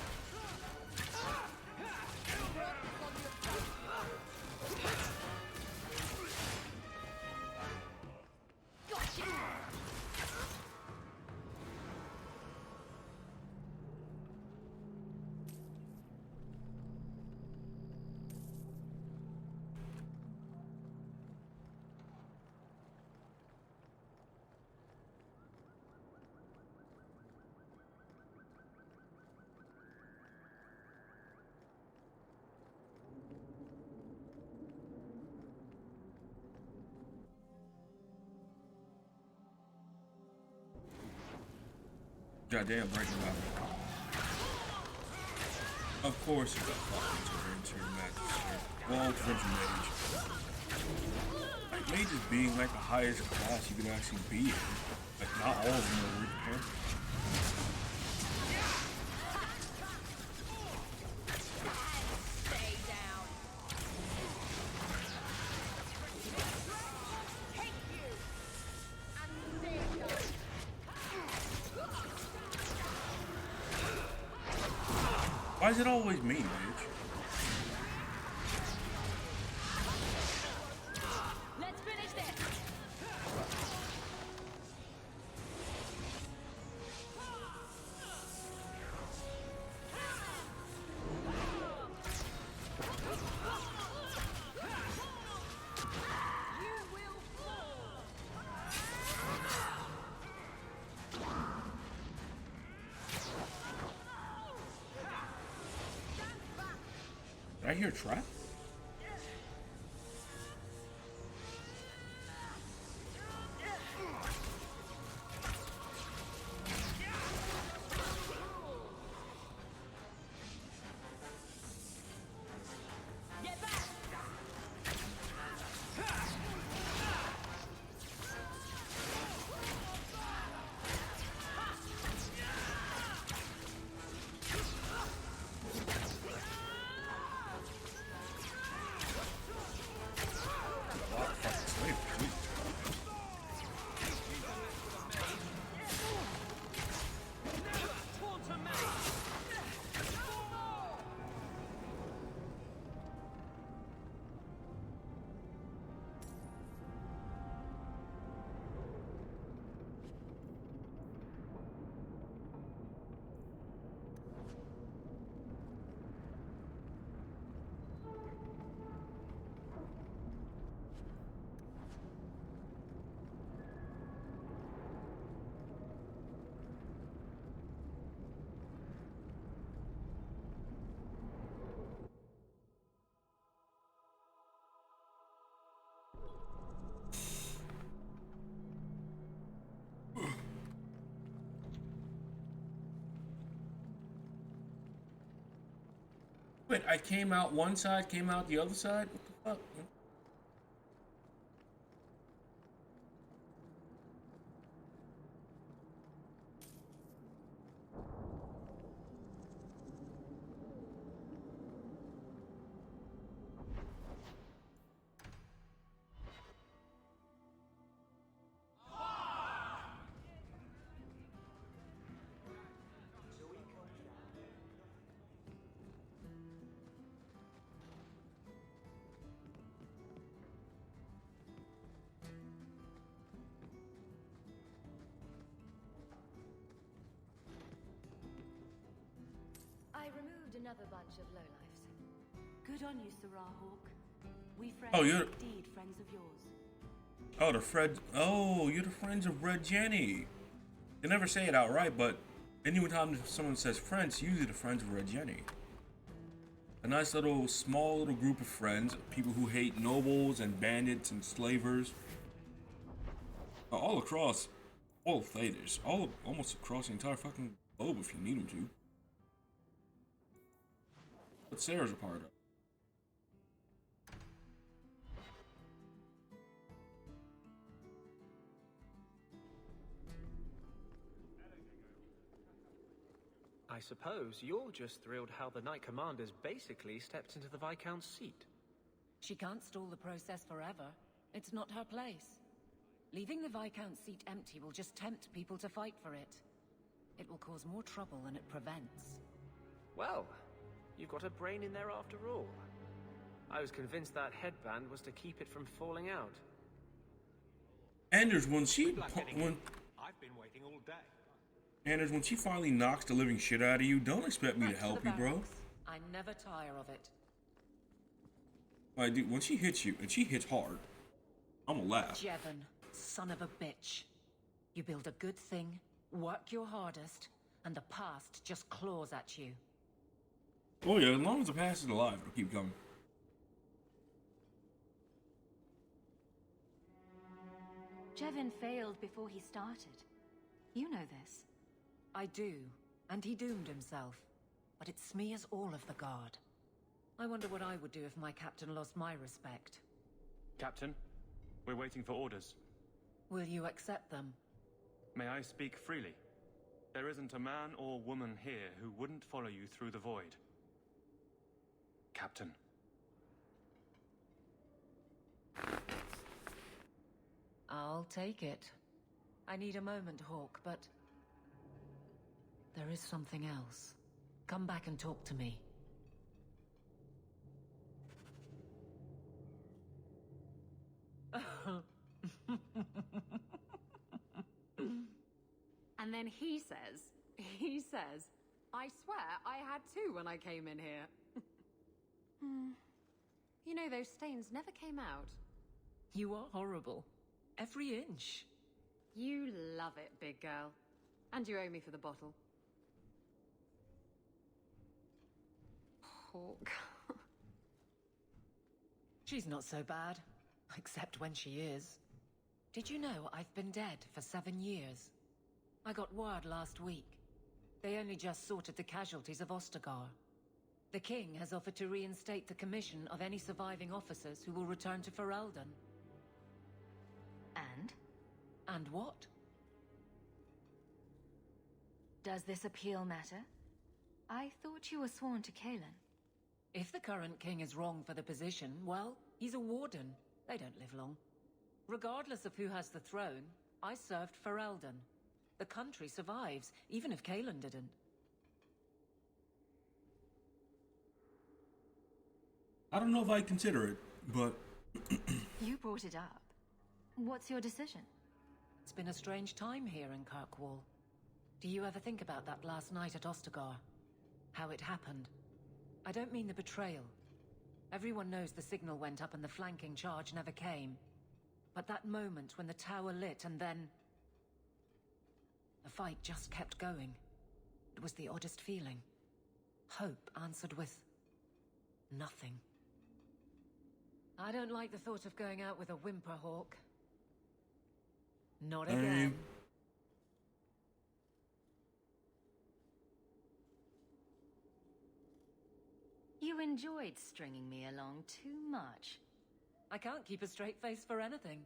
Goddamn, breaking up. Of course, you got fucking into your magic. Well, French mage. Like, mages being like the highest class you can actually be in. Like, not all of them are repaired. Why is it always me, bitch? Let's finish this. Did I hear a trap? Wait, I came out one side, came out the other side? What the fuck? I removed another bunch of lowlifes. Good on you, Sarah Hawk. We friends Oh, you're- indeed friends of yours. Oh, the Fred. Oh, you're the friends of Red Jenny. They never say it outright, but anytime someone says friends, usually the friends of Red Jenny. A nice little, small little group of friends, people who hate nobles and bandits and slavers. All across all of Thedas. Almost across the entire fucking globe if you need them to. But Sarah's a part of. I suppose you're just thrilled how the Knight Commander's basically stepped into the Viscount's seat. She can't stall the process forever. It's not her place. Leaving the Viscount's seat empty will just tempt people to fight for it. It will cause more trouble than it prevents. Well, you've got a brain in there after all. I was convinced that headband was to keep it from falling out. Anders, when I've been waiting all day. Anders, when she finally knocks the living shit out of you, don't expect me to help you, bro. I never tire of it. Like, dude, when she hits you, and she hits hard, I'm gonna laugh. Jevon, son of a bitch. You build a good thing, work your hardest, and the past just claws at you. Oh yeah, as long as the past is alive, it'll keep coming. Jevon failed before he started. You know this. I do, and he doomed himself. But it smears all of the Guard. I wonder what I would do if my captain lost my respect. Captain, we're waiting for orders. Will you accept them? May I speak freely? There isn't a man or woman here who wouldn't follow you through the void. Captain. I'll take it. I need a moment, Hawk, but... there is something else. Come back and talk to me. And then he says, I swear I had two when I came in here. You know, those stains never came out. You are horrible. Every inch. You love it, big girl. And you owe me for the bottle. Hawk. She's not so bad. Except when she is. Did you know I've been dead for 7 years? I got word last week. They only just sorted the casualties of Ostagar. The king has offered to reinstate the commission of any surviving officers who will return to Ferelden. And? And what? Does this appeal matter? I thought you were sworn to Kalen. If the current king is wrong for the position, well, he's a warden. They don't live long. Regardless of who has the throne, I served Ferelden. The country survives, even if Kalen didn't. I don't know if I'd consider it, but... You brought it up. What's your decision? It's been a strange time here in Kirkwall. Do you ever think about that last night at Ostagar? How it happened? I don't mean the betrayal. Everyone knows the signal went up and the flanking charge never came. But that moment when the tower lit and then... the fight just kept going. It was the oddest feeling. Hope answered with... nothing. I don't like the thought of going out with a whimper, Hawk. Not again. You You enjoyed stringing me along too much. I can't keep a straight face for anything.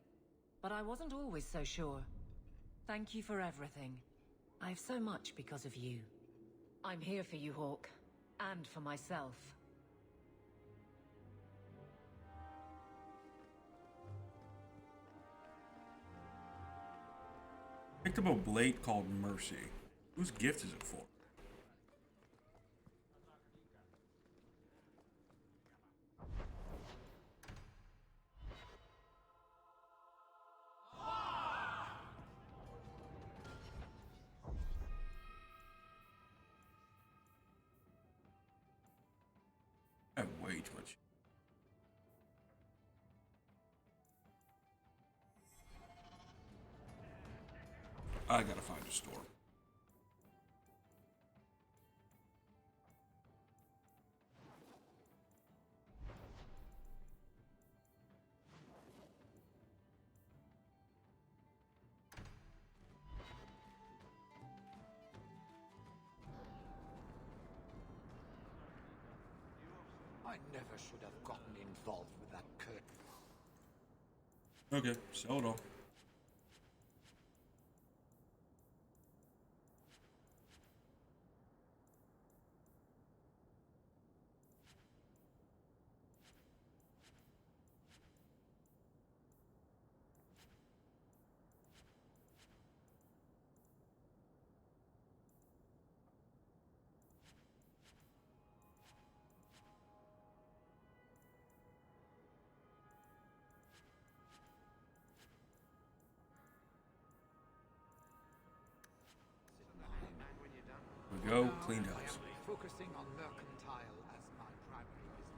But I wasn't always so sure. Thank you for everything. I have so much because of you. I'm here for you, Hawke. And for myself. Picked up a blade called Mercy. Whose gift is it for? I have way too much. I gotta find a store. I never should have gotten involved with that Kurt. Okay, sell it all. We go, cleaned house. Focusing on mercantile as my primary business.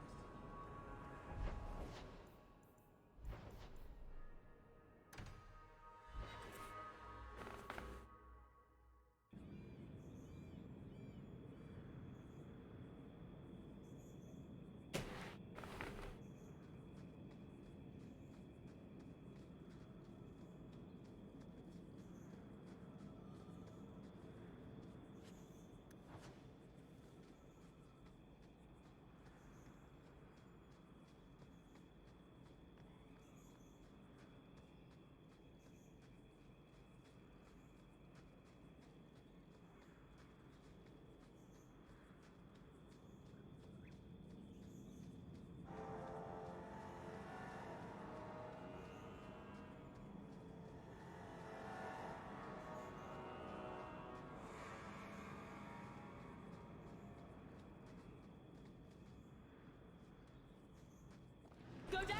Go down!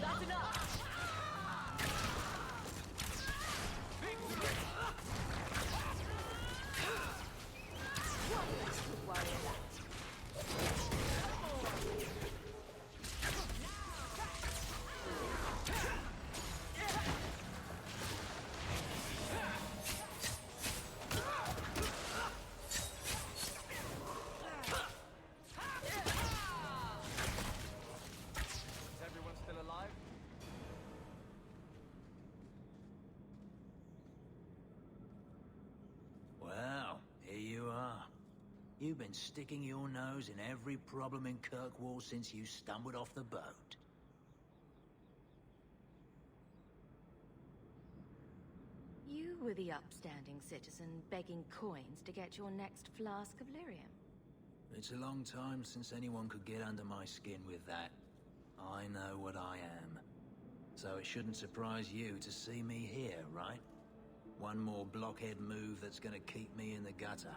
That's enough! You've been sticking your nose in every problem in Kirkwall since you stumbled off the boat. You were the upstanding citizen begging coins to get your next flask of lyrium. It's a long time since anyone could get under my skin with that. I know what I am. So it shouldn't surprise you to see me here, right? One more blockhead move that's gonna keep me in the gutter.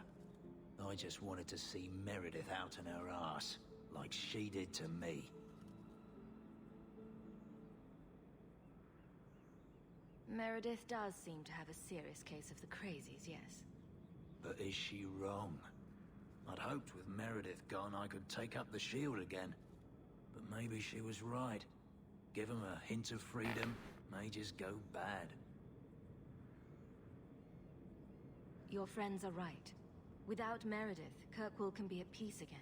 I just wanted to see Meredith out in her ass, like she did to me. Meredith does seem to have a serious case of the crazies, yes. But is she wrong? I'd hoped with Meredith gone I could take up the shield again. But maybe she was right. Give them a hint of freedom, mages go bad. Your friends are right. Without Meredith, Kirkwall can be at peace again.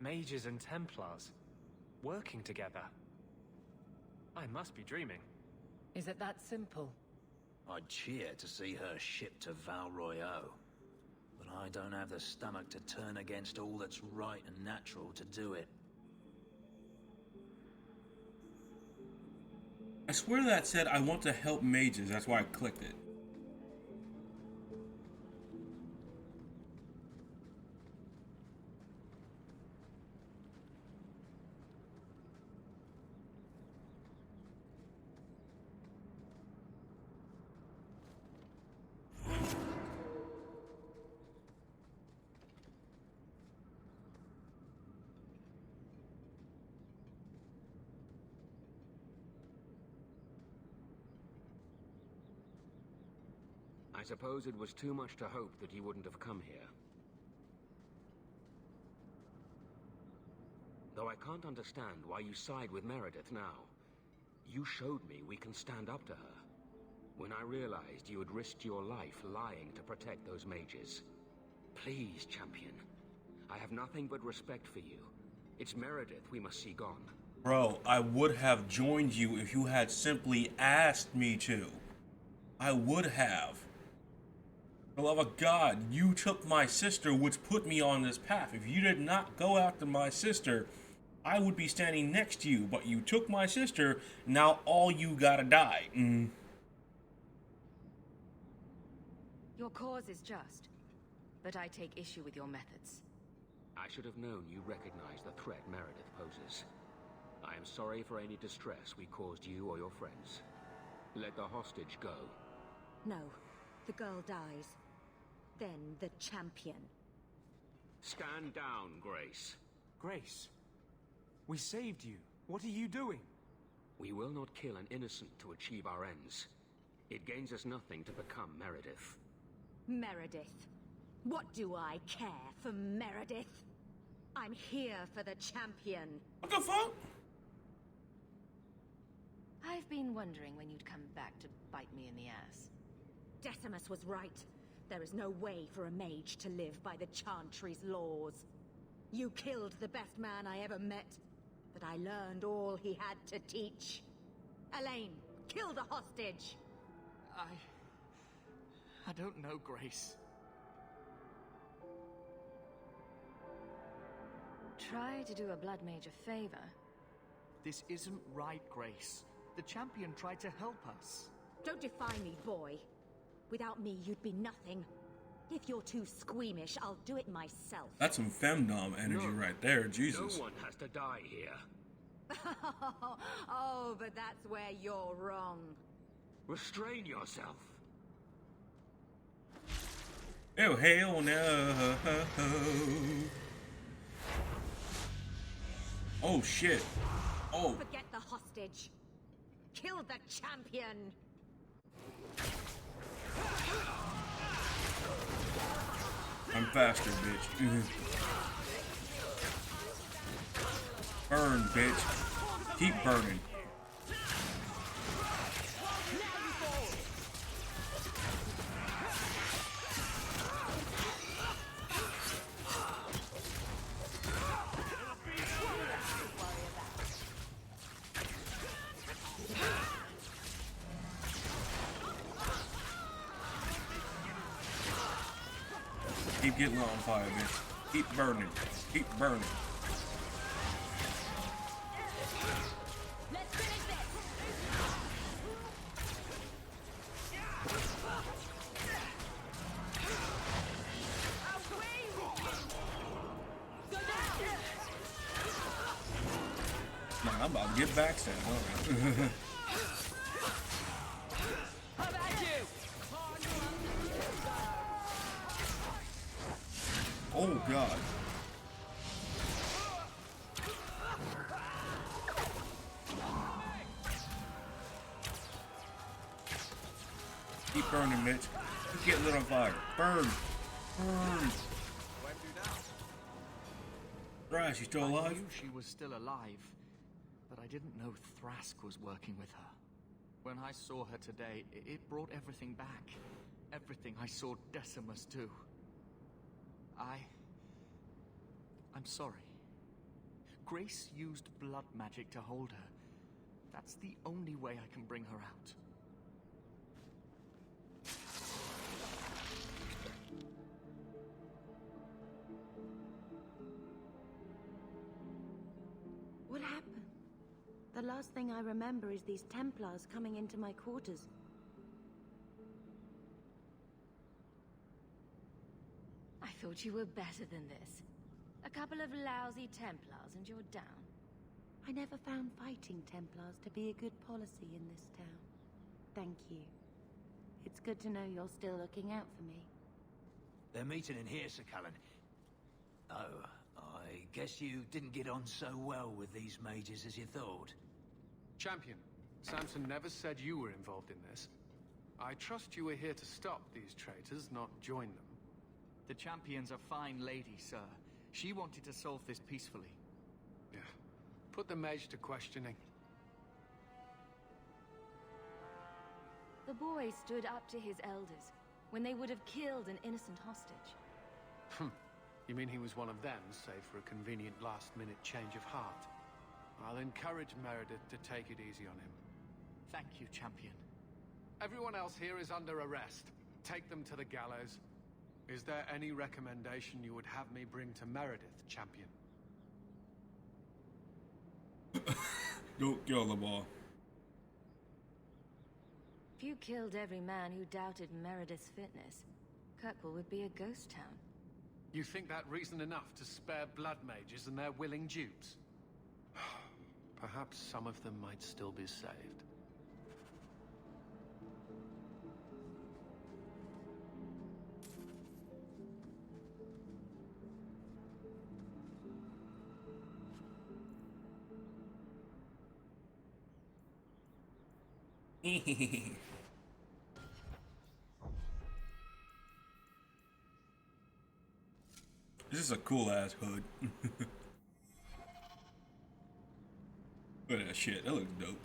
Mages and Templars, working together. I must be dreaming. Is it that simple? I'd cheer to see her shipped to Val Royeaux. But I don't have the stomach to turn against all that's right and natural to do it. I swear that said I want to help mages. That's why I clicked it. I suppose it was too much to hope that he wouldn't have come here. Though I can't understand why you side with Meredith now. You showed me we can stand up to her. When I realized you had risked your life lying to protect those mages. Please, champion. I have nothing but respect for you. It's Meredith we must see gone. Bro, I would have joined you if you had simply asked me to. I would have. For the love of God, you took my sister, which put me on this path. If you did not go after my sister, I would be standing next to you. But you took my sister, now all you gotta die. Your cause is just, but I take issue with your methods. I should have known you recognized the threat Meredith poses. I am sorry for any distress we caused you or your friends. Let the hostage go. No, the girl dies. Then the champion. Stand down, Grace. Grace, we saved you. What are you doing? We will not kill an innocent to achieve our ends. It gains us nothing to become Meredith. Meredith? What do I care for Meredith? I'm here for the champion. What the fuck? I've been wondering when you'd come back to bite me in the ass. Decimus was right. There is no way for a mage to live by the Chantry's laws. You killed the best man I ever met, but I learned all he had to teach. Elaine, kill the hostage! I don't know, Grace. Try to do a blood mage a favor. This isn't right, Grace. The champion tried to help us. Don't defy me, boy. Without me, you'd be nothing. If you're too squeamish, I'll do it myself. That's some femdom energy right there, Jesus. No one has to die here. Oh, but that's where you're wrong. Restrain yourself. Oh, hell no. Oh, shit. Oh. Forget the hostage. Kill the champion. I'm faster, bitch. Burn, bitch. Keep burning. Keep getting on fire, bitch. Keep burning. Keep burning. Let's finish this. Man, I'm about to get backstabbed. All right. Oh, God. Keep burning, Mitch. Keep getting lit on fire. Burn. Burn. Thrash, you still alive? I knew she was still alive, but I didn't know Thrask was working with her. When I saw her today, it brought everything back. Everything I saw Decimus do. I'm sorry. Grace used blood magic to hold her. That's the only way I can bring her out. last thing I remember is these Templars coming into my quarters. I thought you were better than this. A couple of lousy Templars and you're down. I never found fighting Templars to be a good policy in this town. Thank you. It's good to know you're still looking out for me. They're meeting in here, Sir Cullen. Oh, I guess you didn't get on so well with these mages as you thought. Champion, Samson never said you were involved in this. I trust you were here to stop these traitors, not join them. The Champion's a fine lady, sir. She wanted to solve this peacefully. Yeah. Put the mage to questioning. The boy stood up to his elders when they would have killed an innocent hostage. You mean he was one of them, save for a convenient last-minute change of heart? I'll encourage Meredith to take it easy on him. Thank you, Champion. Everyone else here is under arrest. Take them to the gallows. Is there any recommendation you would have me bring to Meredith, Champion? Don't kill them all. If you killed every man who doubted Meredith's fitness, Kirkwall would be a ghost town. You think that reason enough to spare blood mages and their willing dupes? Perhaps some of them might still be saved. This is a cool ass hood. Look at that shit. That looks dope.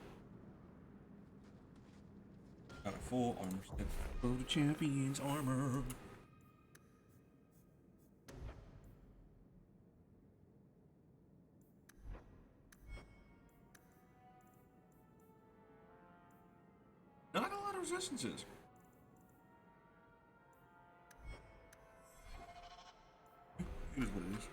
Got a full armor set for the champion's armor. Not a lot of resistances. Here's what it is.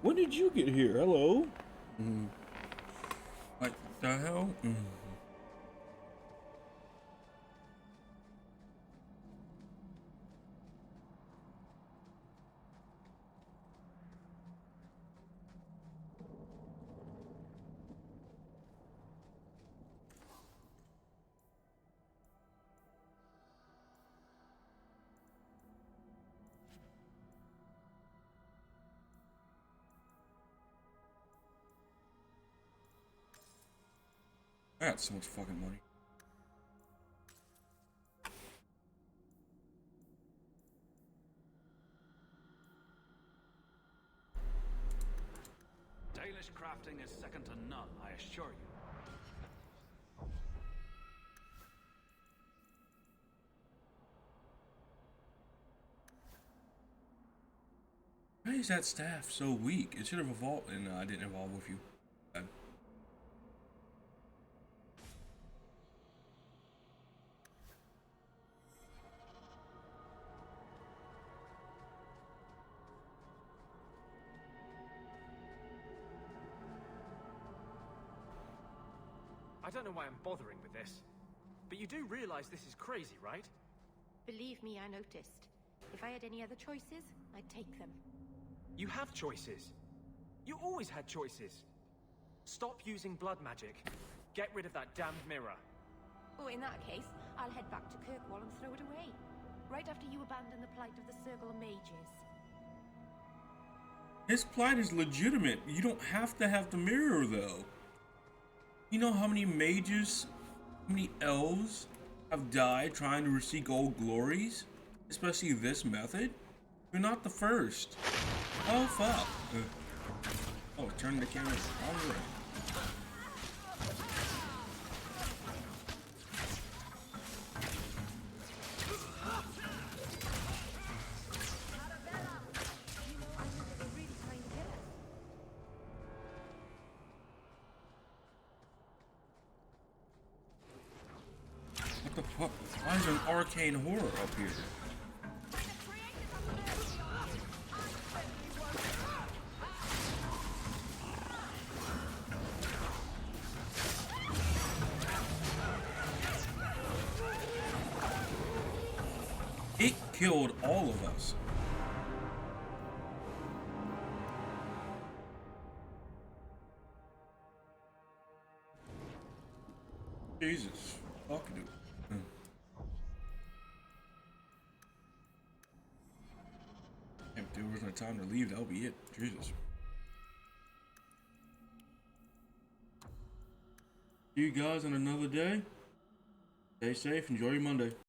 When did you get here? Hello? What the hell? I got so much fucking money. Dalish crafting is second to none, I assure you. Why is that staff so weak? It should have evolved, and I didn't evolve with you. don't know why I'm bothering with this, but you do realize this is crazy, right? Believe me, I noticed. If I had any other choices, I'd take them. You have choices. You always had choices. Stop using blood magic. Get rid of that damned mirror. Oh, in that case, I'll head back to Kirkwall and throw it away. Right after you abandon the plight of the Circle of Mages. His plight is legitimate. You don't have to have the mirror, though. You know how many mages, how many elves have died trying to receive old glories? Especially this method? You're not the first. Oh, fuck. Oh, turn the camera all around. What the fuck? Why is there an arcane horror up here? It killed all of us. Jesus. Fuck dude. If there wasn't a time to leave, that'll be it. Jesus. See you guys on another day. Stay safe. Enjoy your Monday.